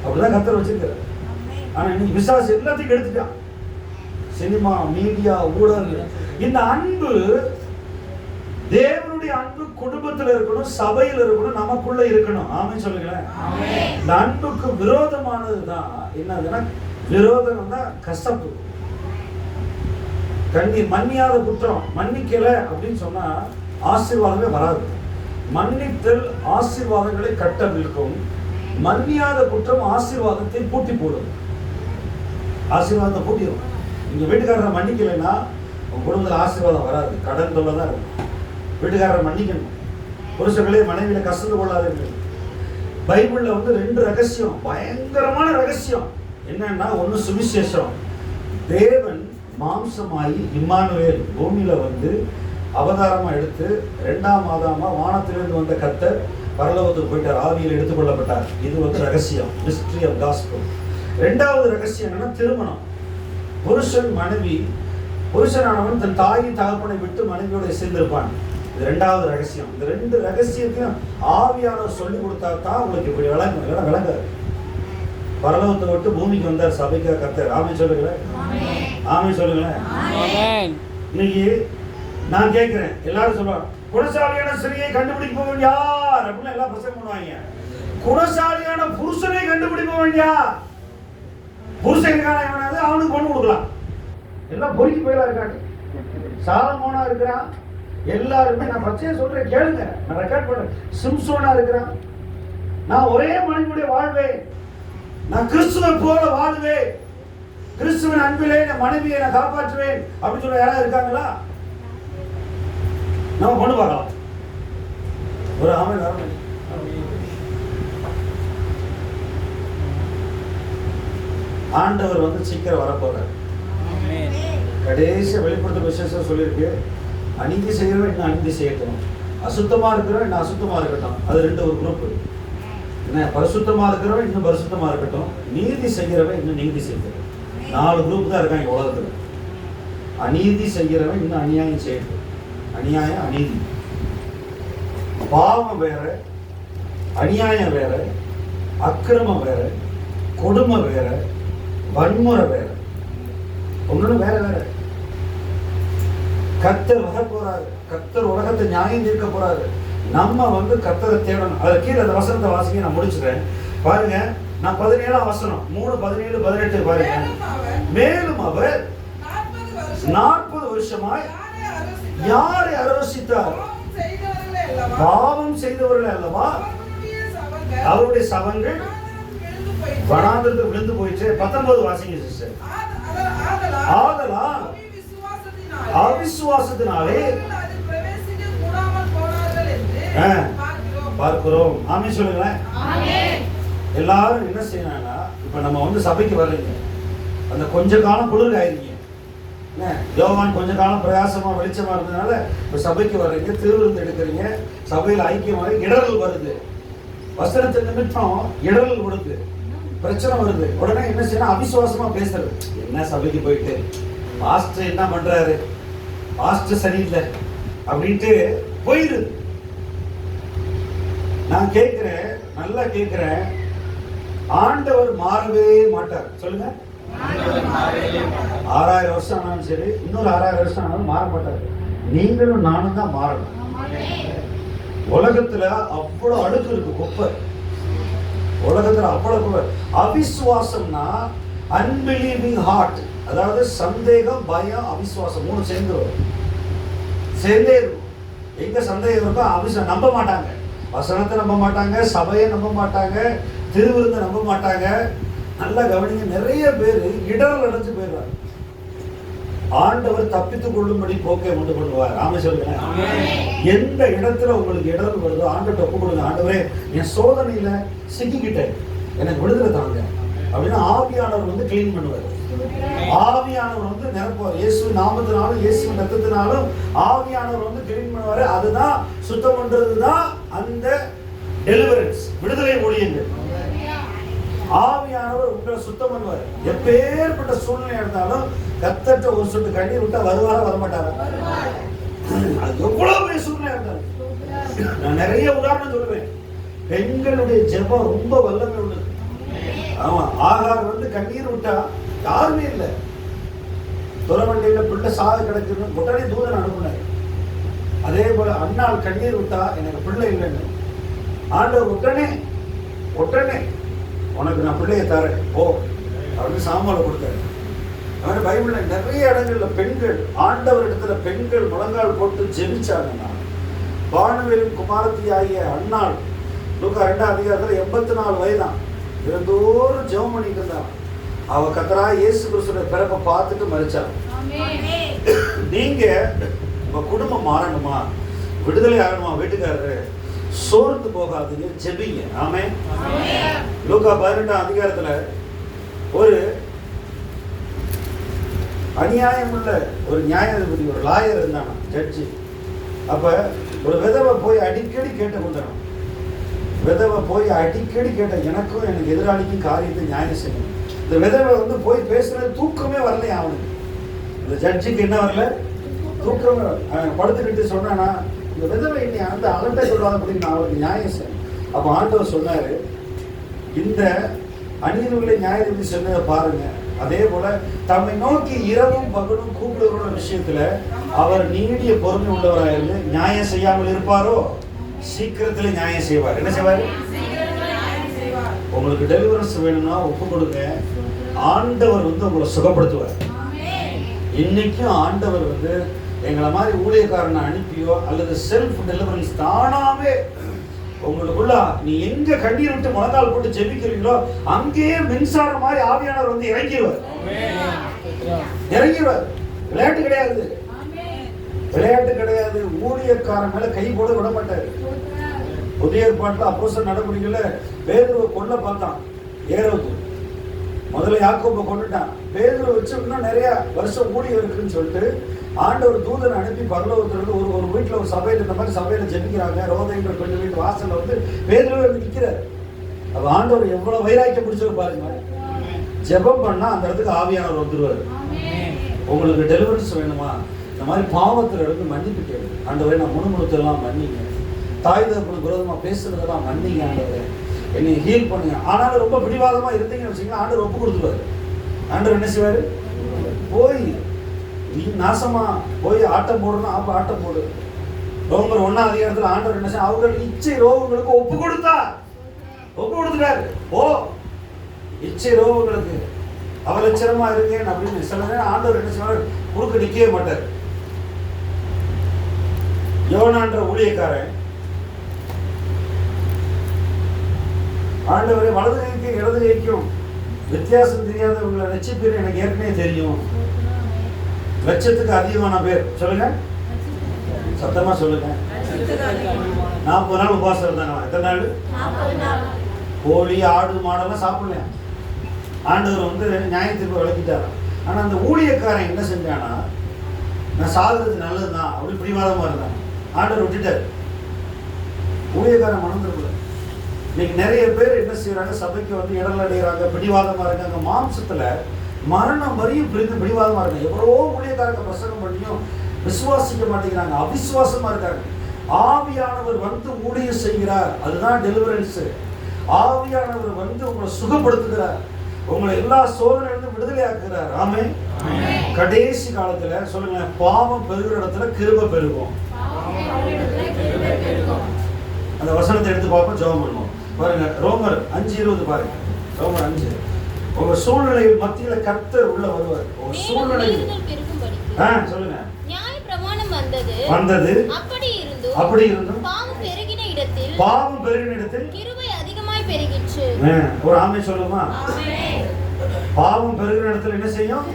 அப்படிதான் கர்த்தர் வச்சிருக்கிறார். ஆனா இன்னைக்கு விசுவாசம் எல்லாத்தையும் எடுத்துட்டான். சினிமா, மீடியா, ஊடகங்கள். இந்த அன்பு, தேவனுடைய அன்பு குடும்பத்தில் இருக்கணும், சபையில் இருக்கணும், நமக்குள்ள இருக்கணும். ஆமென் சொல்லுங்களேன். இந்த அன்புக்கு விரோதமானதுதான் என்னதுன்னா, விரோதம் தான் கசப்பு, கண்ணீர். மன்னியாத குற்றம் மன்னிக்கல அப்படின்னு சொன்னா ஆசீர்வாதமே வராது. மன்னித்தல் ஆசீர்வாதங்களை கட்டவிழ்க்கும். மன்னியாத குற்றம் ஆசீர்வாதத்தை பூட்டி போடும். ஆசீர்வாதத்தை பூட்டிடும். நீங்க வீட்டுக்காரரை மன்னிக்கலைன்னா உங்க குடும்பத்தில் ஆசீர்வாதம் வராது, கடன் தொல்லை தான் இருக்கும். வீட்டுக்காரரை மன்னிக்கணும். புருஷர்களே மனைவியில கசந்து கொள்ளாதீர்கள். பைபிள்ல வந்து 2 ரகசியம், பயங்கரமான ரகசியம். என்னன்னா, ஒண்ணு சுவிசேஷம். தேவன் மாம்சமாயி இம்மானுவேல் பூமியில வந்து அவதாரமா எடுத்து 2ஆம் ஆதாமா வானத்திலிருந்து வந்த கர்த்தர் பரலோகத்துக்கு போயிட்டார், ஆவியில் எடுத்துக்கொள்ளப்பட்டார். இது வந்து ரகசியம், மிஸ்ட்ரி ஆஃப் காஸ்பல். 2வது ரகசியம் என்னன்னா திருமணம். புருஷன் மனைவி, புருஷனானவன் தன் தாயின் தகப்பனை விட்டு மனைவியோட சேர்ந்திருப்பான். இது 2வது ரகசியம். இந்த 2 ரகசியத்தையும் ஆவியானவர் சொல்லி கொடுத்தா தான் உங்களுக்கு இப்படி விளங்கும், இல்லைன்னா விளங்காது. பரலோகத்தை விட்டு பூமிக்கு வந்தார் சபைக்காக கர்த்தர். ஆமென் சொல்லுங்களேன். ஆமென் சொல்லுங்களேன். இன்னைக்கு நான் கேட்கிறேன், எல்லாரும் சொல்லுவாங்க, குணசாலியான ஸ்திரியை கண்டுபிடிப்பவன் யார் அப்படின்னு எல்லாம் பிரசங்கம் பண்ணுவாங்க. குணசாலியான புருஷனை கண்டுபிடிப்பவன் யார்? புருஷனுக்கான எவனாவது அவனுக்கு பொண்ணு கொடுக்கலாம். எல்லாம் பொறுக்கி போயிடா இருக்காங்க. சாலமோனா இருக்கிறான். எல்லாருமே, நான் பச்சையா சொல்றேன் கேளுங்க, நான் ரெக்கார்ட் பண்றேன். சிம்சோனா இருக்கிறான். நான் ஒரே மனைவியுடைய வாழ்வேன், நான் கிறிஸ்துவை போல வாழ்வேன், கிறிஸ்துவின் அன்பிலே என் மனைவியை நான் காப்பாற்றுவேன் அப்படின்னு சொல்ல யாராவது இருக்காங்களா? நம்ம கொண்டு பார்க்கலாம். ஒரு ஆமென் ஆமென். ஆண்டவர் வந்து சீக்கிரம் வரப்போறார். கடைசி வெளிப்படுத்த விசேஷம் சொல்லியிருக்கு, அநீதி செய்கிறவன் இன்னும் அநீதி செய்யட்டும், அசுத்தமா இருக்கிறவன் இன்னும் அசுத்தமா இருக்கட்டும். அது 2 ஒரு குரூப். என்ன, பரிசுத்தமா இருக்கிறவன் இன்னும் பரிசுத்தமா இருக்கட்டும், நீதி செய்கிறவன் இன்னும் நீதி செய்யட்டும். 4 குரூப் தான் இருக்காங்க உலகத்துல. அநீதி செய்கிறவன் இன்னும் அநியாயம் செய்யட்டும். அநியாயம், அநீதி. பாவம் வேற, அநியாயம் வேற, அக்கிரமம் வேற, கொடுமை வேற, வன்முறை வேற, ஒண்ணு வேற வேற. கர்த்தர் வர போறாரு. கர்த்தர் உலகத்தை நியாயம் தீர்க்க போறாரு. நம்ம வந்து கர்த்தரை தேடணும். அது கீழே அந்த வசனத்தை வாசிக்க நான் முடிச்சுக்கிறேன். பாருங்க, நான் 17ஆம் வசனம் 3, 17, 18 பாருங்க. மேலும் அவர் 40 வருஷமாய் யாரை அரவசித்தார்? பாவம் செய்தவர்கள் அல்லவா? அவருடைய சவங்கள் வனாந்திரத்துக்கு விழுந்து போயிடுச்சு. 19 வாசிங்க சிஸ்டர். ஆதலால் அவிசுவாசத்தினாலே பார்க்கிறோம். ஆமென் சொல்லுங்களேன். எல்லாரும் என்ன செய்யணும்னா, இப்ப நம்ம வந்து சபைக்கு வர்றீங்க, அந்த கொஞ்ச காலம் குளிர் ஆயிருங்க. யோவான் கொஞ்ச காலம் பிரயாசமா வெளிச்சமா இருந்ததுனால இப்ப சபைக்கு வர்றீங்க, திருவிருந்து எடுக்கிறீங்க, சபையில் ஐக்கியமாக இடர்கள் வருது, வசனத்தை நிமித்தம் இடர்கள் வருது, பிரச்சனை வருது. உடனே என்ன செய்யணும்? அவிசுவாசமா பேசுறது. என்ன சபைக்கு போயிட்டு பாஸ்டர் என்ன பண்றாரு, பாஸ்டர் சரியில்லை அப்படின்ட்டு போயிடுது. நான் கேட்கிறேன், நல்லா கேட்கிறேன், ஆண்டவர் மாறவே மாட்டார். சொல்லுங்க. 6000 வருஷம் ஆனாலும் சரி, இன்னொரு 6000 வருஷம் ஆனாலும் மாற மாட்டார். நீங்களும் நானும் தான் மாறணும். உலகத்துல அவ்வளவு அழுக்கு இருக்கு, குப்பை. உலகத்துல அவ்வளவு குப்பை. அவிசுவாசம்னா அன்பிலீவிங் ஹார்ட், அதாவது சந்தேகம், பயம், அவிசுவாசம் 3 சேர்ந்து வரும். சேர்ந்தே இருக்கும். எங்க சந்தேகம் இருக்கோ அவிசுவாசம். நம்ப மாட்டாங்க, வசனத்தை நம்ப மாட்டாங்க, சபையை நம்ப மாட்டாங்க, திருவிருந்தை நம்ப மாட்டாங்க. நல்லா கவனிங்க, நிறைய பேர் இடர்கள் அடைஞ்சு போயிடுவாங்க. ஆண்டவர் தப்பித்துக் கொள்ளும்படி போக்கை உண்டு பண்ணுவார். ஆமென் சொல்லுங்க. எந்த இடத்துல உங்களுக்கு இடர்கள் வருதோ ஆண்டவர்கிட்ட ஒப்பு கொடுங்க. ஆண்டவரே, என் சோதனையில சிக்கிக்கிட்டேன், எனக்கு விடுதலை தாங்க அப்படின்னு ஆவியானவர் வந்து கிளீன் பண்ணுவார். ஆவியானவர் வந்து நிரப்புவார். இயேசு நாமத்தினாலும் இயேசு ரத்தத்தினாலும் ஆவியானவர் வந்து கிளீன் பண்ணுவாரு. அதுதான் சுத்தம் பண்றதுதான் அந்த டெலிவரன்ஸ், விடுதலை ஊழியங்கள். ஆவியானவர் உங்களை சுத்தம் பண்ணுவார். எப்பேற்பட்ட சூழ்நிலை இருந்தாலும் கர்த்தர்ட்ட ஒரு சொட்டு கண்ணீர் விட்டா வருவாரா வரமாட்டாரா? அது எவ்வளவு பெரிய சூழ்நிலை இருந்தாலும் நான் நிறைய உதாரணம் சொல்லுவேன். பெண்களுடைய ஜெபம் ரொம்ப வல்லமை உள்ளது. ஆமா, ஆகார் வந்து கண்ணீர் விட்டா யாருமே இல்லை. துறவண்டியில பிள்ளை சாக கிடக்குன்னு உடனே தூதன் அனுப்புனார். அதே போல அண்ணாள் கண்ணீர் விட்டா எனக்கு பிள்ளை இல்லைன்னு ஆண்டவர் உடனே உனக்கு நான் பிள்ளையை தரேன் போ அப்படின்னு சாமாலை கொடுத்தாரு. அவன் பைபிள்ல நிறைய இடங்கள்ல பெண்கள் ஆண்டவர் இடத்துல பெண்கள் முழங்கால் போட்டு ஜெபிச்சாங்கன்னா, பானுவேலின் குமாரத்தி ஆகிய அண்ணாள் லூக்கா 2ஆம் அதிகாரத்துல 84 வயதான் தினந்தோறும் ஜெபம் பண்ணிட்டு இருந்தான். அவ கர்த்தரா இயேசு கிறிஸ்துவோட பிறப்பை பார்த்துட்டு மரிச்சான். நீங்க உங்க குடும்பம் மாறணுமா, விடுதலை ஆகணுமா, வீட்டுக்காரரு சோர்ந்து போகாதீங்க, ஜெபிங்க. ஆமென். லூக்கா 12ஆம் அதிகாரத்துல ஒரு அநியாயம் உள்ள ஒரு நியாயாதிபதி, ஒரு லாயர் இருந்தானா, ஜட்ஜி. அப்ப ஒரு விதவை போய் அடிக்கடி கேட்டு கொண்டான். விதவை போய் அடிக்கடி கேட்ட, எனக்கும் எனக்கு எதிராளிக்கும் காரியத்தை நியாயம் செய்யணும். இந்த விதவை வந்து போய் பேசுறது தூக்கமே வரலையா அவனுக்கு. இந்த ஜட்ஜிக்கு என்ன வரல, தூக்கமே வரல. அவன் படுத்துக்கிட்டு சொன்னானா, இந்த விதவை என்னை அந்த அலட்டை சொல்றாங்க அப்படின்னு நான் அவருக்கு நியாயம் செய்யணும். அப்ப ஆண்டவர் சொன்னாரு, இந்த அநீதிகளை நியாயாதிபதி சொன்னதை பாருங்க. அதே போல தம்மை நோக்கி இரவும் பகலும் கூப்பிடுகிற விஷயத்துல அவர் நீடிய பொறுமை உள்ளவராயிருந்து நியாயம் செய்யாமல் இருப்பாரோ, சீக்கிரத்துல நியாயம் செய்வார். என்ன செய்வார்? உங்களுக்கு டெலிவரன்ஸ் வேணும்னா ஒப்பு கொடுங்க, ஆண்டவர் வந்து உங்களை சுகப்படுத்துவார். இன்னைக்கும் ஆண்டவர் வந்து எங்களை மாதிரி ஊழியக்காரனை அனுப்பியோ அல்லது செல்ஃப் டெலிவரன்ஸ் தானாவே உங்களுக்குள்ள நீ எங்க கண்ணீர் விட்டு முழங்கால் போட்டு ஜெபிக்கிறீங்களோ அங்கேயே மின்சாரம் மாதிரி ஆவியானவர் வந்து இறங்கிடுவார். விளையாட்டு கிடையாது, விளையாட்டு கிடையாது. ஊழியக்காரன் மேல கை போட விட மாட்டாரு. புதிய ஏற்பாட்டுல அப்போஸ்தலர் நடவடிக்கையில பேதுருவை கொல்ல பார்த்தான். ஏரோது முதல்ல யாக்கோபை கொண்டுட்டான். பேதுருவை வச்சு இன்னும் நிறைய வருஷம் ஊழியம் இருக்குன்னு சொல்லிட்டு ஆண்டவர் தூதனை அனுப்பி பரலோகத்திலிருந்து ஒரு வீட்டுல ஒரு சபையில இந்த மாதிரி சபையில ஜெபிக்கிறாங்க. ரோதைன்ற பெண்ணு வீட்டு வாசல்ல வந்து பேதுருவை வந்து நிக்கிறார். அப்ப ஆண்டவர் எவ்வளவு வைராக்கியம் பிடிச்சவர் பாருங்க. ஜெபம் பண்ணா அந்த இடத்துக்கு ஆவியானவர் வந்துருவாரு. உங்களுக்கு டெலிவரன்ஸ் வேணுமா, இந்த மாதிரி பாவத்துல இருந்து மன்னிப்பு கேளுங்க. ஆண்டவரே நான் முணுமுணுத்தெல்லாம் மன்னிங்க, தாய் தகப்பனுக்கு விரோதமா பேசுறதெல்லாம் மன்னிங்க, ஆண்டவரே என்னை ஹீல் பண்ணுங்க. ஆனாலும் ரொம்ப பிடிவாதமா இருந்தீங்கன்னு வச்சுக்கலாம், ஆண்டவர் ஒப்பு கொடுத்துருவாரு. ஆண்டவர் என்ன செய்வாரு, போய் நீ நாசமா போய் ஆட்டம் போடணும், அப்ப ஆட்டம் போடு. ரோமர் 1ஆம் அதிகாரத்துல ஆண்டவர் என்ன செய்ய, அவர்கள் இச்சை ரோகங்களுக்கு ஒப்பு கொடுத்துட்டாரு. ஓ இச்சை ரோகங்களுக்கு அவலட்சணமா இருக்கேன் அப்படின்னு சில நேரம் ஆண்டவர் என்ன செய்வார், குறுக்க நிக்கவே மாட்டார். யோனான்ற ஊழியக்காரன் ஆண்டவரை வலது கைக்கும் இடது கைக்கும் வித்தியாசம் தெரியாதவங்களை ரட்சிப்பீர் எனக்கு ஏற்கனவே தெரியும். லட்சத்துக்கு அதிகமான பேர் சொல்லுங்க, சத்தமா சொல்லுங்க. 40 நாள் உபவாசம் இருந்தாங்க. எத்தனை நாள்? கோழி ஆடு மாடெல்லாம் சாப்பிடல. ஆண்டவர் வந்து நியாயத்திற்கு விளக்கிட்டார். ஆனா அந்த ஊழியக்காரன் என்ன செஞ்சானா, நான் சாகுறது நல்லதுதான் அப்படி பிடிவாதமா இருந்தான். ஆண்டவர் விட்டுட்டார். ஊழியக்காரன் மணந்துருக்குல. இன்னைக்கு நிறைய பேர் என்ன செய்யறாங்க, சபைக்கு வந்து இடல் அடைகிறாங்க, பிடிவாதமா இருக்காங்க. மாம்சத்துல மரணம் வரையும் பிடிவாதமா இருக்காங்க. எவ்வளவோ ஊழியக்காரங்க பிரசங்கம் பண்ணியும் விசுவாசிக்க மாட்டேங்கிறாங்க, அவிசுவாசமா இருக்காங்க. ஆவியானவர் வந்து ஊழியம் செய்கிறார், அதுதான் டெலிவரன்ஸ். ஆவியானவர் வந்து உங்களை சுகப்படுத்துகிறார், உங்களை எல்லா சோதனையிலிருந்து விடுதலை ஆக்குகிறார். ஆமே. கடைசி காலத்துல சொல்லுங்க, பாவம் பெருகிற இடத்துல கிருபை பெருகும். அந்த வசனத்தை எடுத்து பார்ப்போம், ஜெபம் பண்ணுவோம். பாருங்க ரோமர் 5:20 பாருங்க. ரோமர் 5. உங்க சூழ்நிலை மத்தியில கர்த்தர் உள்ள வருவார். உங்க சூழ்நிலை சொல்லுங்க. நியாய பிரமாணம் வந்தது. அப்படி இருந்தும் பாவம் பெருகின இடத்தில் கிருபை அதிகமாய் பெருகிச்சு. ஒரு ஆமென் சொல்லுமா? பாவம் பெருகின இடத்துல என்ன செய்யும்?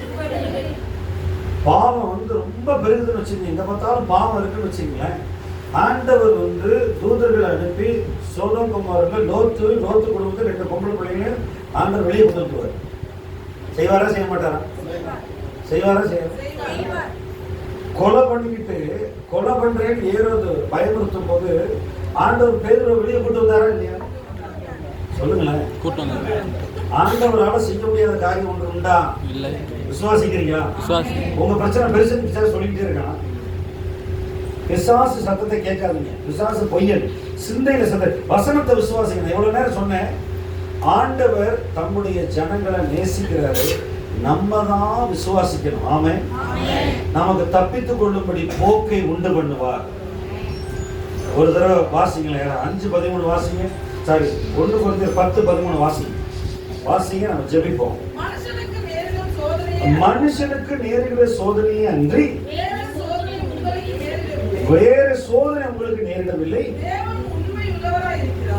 பாவம் வந்து ரொம்ப பெருகுதுன்னு வச்சுக்கோங்க. எங்க பார்த்தாலும் பாவம் இருக்குன்னு வச்சுக்கங்களேன். ஆண்டவர் வந்து தூதர்களை அனுப்பி சோதோம் குமாரர்கள் லோத்து குடும்பத்தில் 2 பொம்பளை பிள்ளைங்க ஆண்டவர் வெளியே கொண்டு செய்வாரா செய்ய மாட்டாரா? செய்வாரா செய்ய கொலை பண்ணிக்கிட்டு கொலை பண்றேன்னு ஏரோது பயமுறுத்தும் போது ஆண்டவர் பேதுருவை வெளியே கூட்டு வந்தாரா இல்லையா? சொல்லுங்களேன். ஆண்டவரால செய்ய முடியாத காரியம் ஒன்று உண்டா? விசுவாசிக்கிறீங்களா? உங்க பிரச்சனை பெருசு சொல்லிக்கிட்டே இருக்கான். பிசாசு சத்தத்தை கேட்காதீங்க. பிசாசு பொய்யன், சிந்தையில வசனத்தை விசுவாசிங்க. எவ்வளவு நேரம் சொன்னேன், ஆண்டவர் தம்முடைய ஜனங்களை நேசிக்கிறாரு, நம்ம தான் விசுவாசிக்கணும். ஆமென். நமக்கு தப்பித்துக் கொள்ளும்படி போக்கை உண்டு பண்ணுவார். ஒரு தடவை வாசிங்களேன், 5:13 வாசிங்க. சாரி, 1 Corinthians 10:13 வாசிங்க. நம்ம ஜெபிப்போம். மனுஷனுக்கு நேரிடுற சோதனையே அன்றி வேற சோதனை உங்களுக்கு நேரிடவில்லை.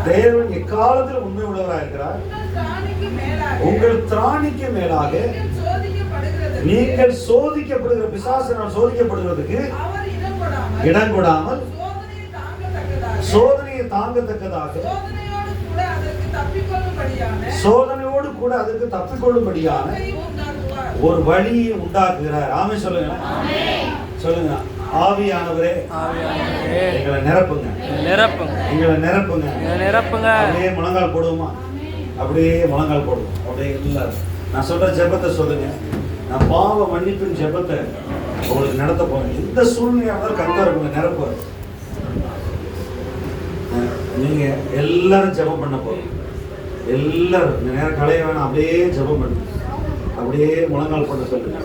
தேவன் எக்காலத்தில் உண்மை உள்ளவராக இருக்கிறார். உங்கள் திராணிக்கு மேலாக நீங்கள் சோதிக்கப்படுகிற பிசாசினால் சோதிக்கப்படுகிறதுக்கு இடம் கொடாமல் சோதனையை தாங்கத்தக்கதாக சோதனையோடு கூட அதற்கு தப்பிக்கொள்ளும்படியான ஒரு வழியை உண்டாக்குகிறார். ஆமென் சொல்லுங்க. சொல்லுங்க. ஆவியானவரே எங்களை நிரப்புங்க, எங்களை நிரப்புங்க. அப்படியே முழங்கால் போடுவோமா? அப்படியே முழங்கால் போடுவோம். அப்படியே எல்லாரும் நான் சொல்ற ஜெபத்தை சொல்லுங்க. நான் பாவ மன்னிப்பின் ஜெபத்தை உங்களுக்கு நடத்த போறேன். எந்த சூழ்நிலையாக கர்த்தர் உங்களை நிரப்புவார். நீங்க எல்லாரும் ஜெபம் பண்ண போறோம். எல்லாரும் இந்த நேரம் கலைய வேணாம், அப்படியே ஜெபம் பண்ணு. அப்படியே முழங்கால் பண்ண சொல்லுங்க.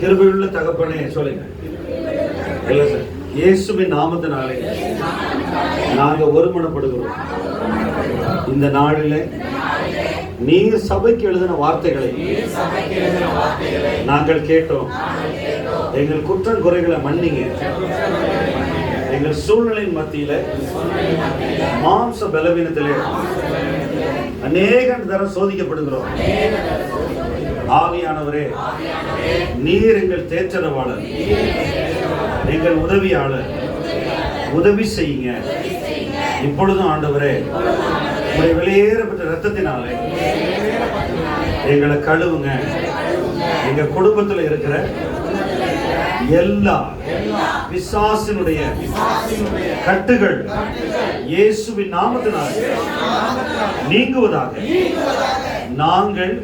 கிருபையுள்ள தகப்பனே சொல்லுங்க. இல்லை சார், இயேசுவின் நாமத்தினாலே நாங்கள் ஒருமனப்படுகிறோம். இந்த நாளிலே நீங்க சபைக்கு எழுதின வார்த்தைகளை நாங்கள் கேட்டோம். எங்கள் குற்றம் குறைகளை மன்னிங்க. எங்கள் சூழ்நிலையின் மத்தியில மாம்ச பலவீனத்திலே அநேக தரம் சோதிக்கப்படுகிறோம். ஆவியானவரே, நீர் எங்கள் தேற்றரவாளர், எங்கள் உதவியாளர். உதவி செய்யுங்க. இப்பொழுதும் ஆண்டவரே, உடைய வெளியேறப்பட்ட ரத்தத்தினாலே எங்களை கழுவுங்க. எங்க குடும்பத்தில் இருக்கிற எல்லா பிசாசினுடைய கட்டுகள் இயேசுவின் நாமத்தினால் நீங்குவதாக. நாங்கள்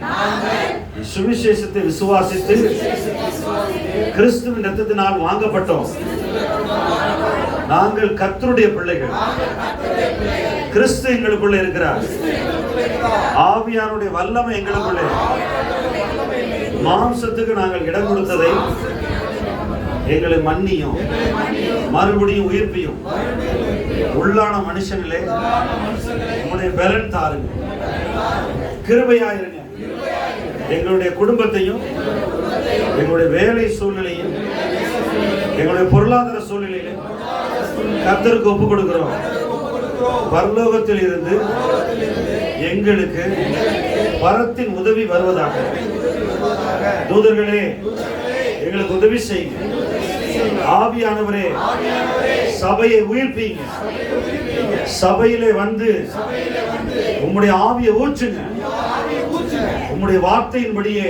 சுவிசேஷத்தை விசுவாசித்து கிறிஸ்துவின் ரத்தத்தினால் வாங்கப்பட்டோம். நாங்கள் கர்த்தருடைய பிள்ளைகள். கிறிஸ்து எங்களுக்குள்ள இருக்கிறார். ஆவியானுடைய வல்லமை எங்களுக்குள்ளே. மாம்சத்துக்கு நாங்கள் இடம் கொடுத்ததை எங்களை மன்னியும், மறுபடியும் உயிர்ப்பியும். உள்ளான மனுஷனிலே உங்களுடைய பலன் தாருங்க. கிருபையாயிருங்க. எங்களுடைய குடும்பத்தையும் எங்களுடைய வேலை சூழ்நிலையும் எங்களுடைய பொருளாதார சூழ்நிலையிலும் கர்த்தருக்கு ஒப்புக் கொடுக்கிறோம். பரலோகத்தில் இருந்து எங்களுக்கு வரத்தின் உதவி வருவதாக. தூதர்களே, எங்களுக்கு உதவி செய்யுங்க. ஆவியானவரே, சபையை உயிர்ப்பீங்க. சபையிலே வந்து உம்முடைய ஆவியை ஊற்றுங்க. உம்முடைய வார்த்தையின்படியே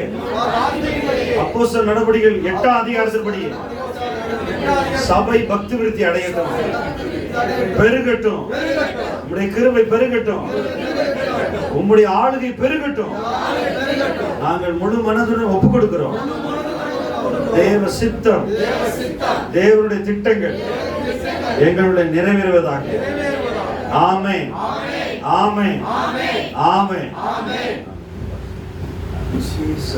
அப்போஸ்தலர் நடபடிகள் 8ஆம் அதிகாரத்தின்படியே சபை பக்தி விருத்தி அடையட்டும், பெருகட்டும். உம்முடைய கிருபை பெருகட்டும், உம்முடைய ஆளுகை பெருகட்டும். நாங்கள் முழு மனதுடன் ஒப்புக் கொடுக்கிறோம். தேவ சித்தம், தேவனுடைய திட்டங்கள் எங்களுடைய நிறைவேறுவதாக. ஆமென், ஆமென், ஆமென். ஜீசஸ்.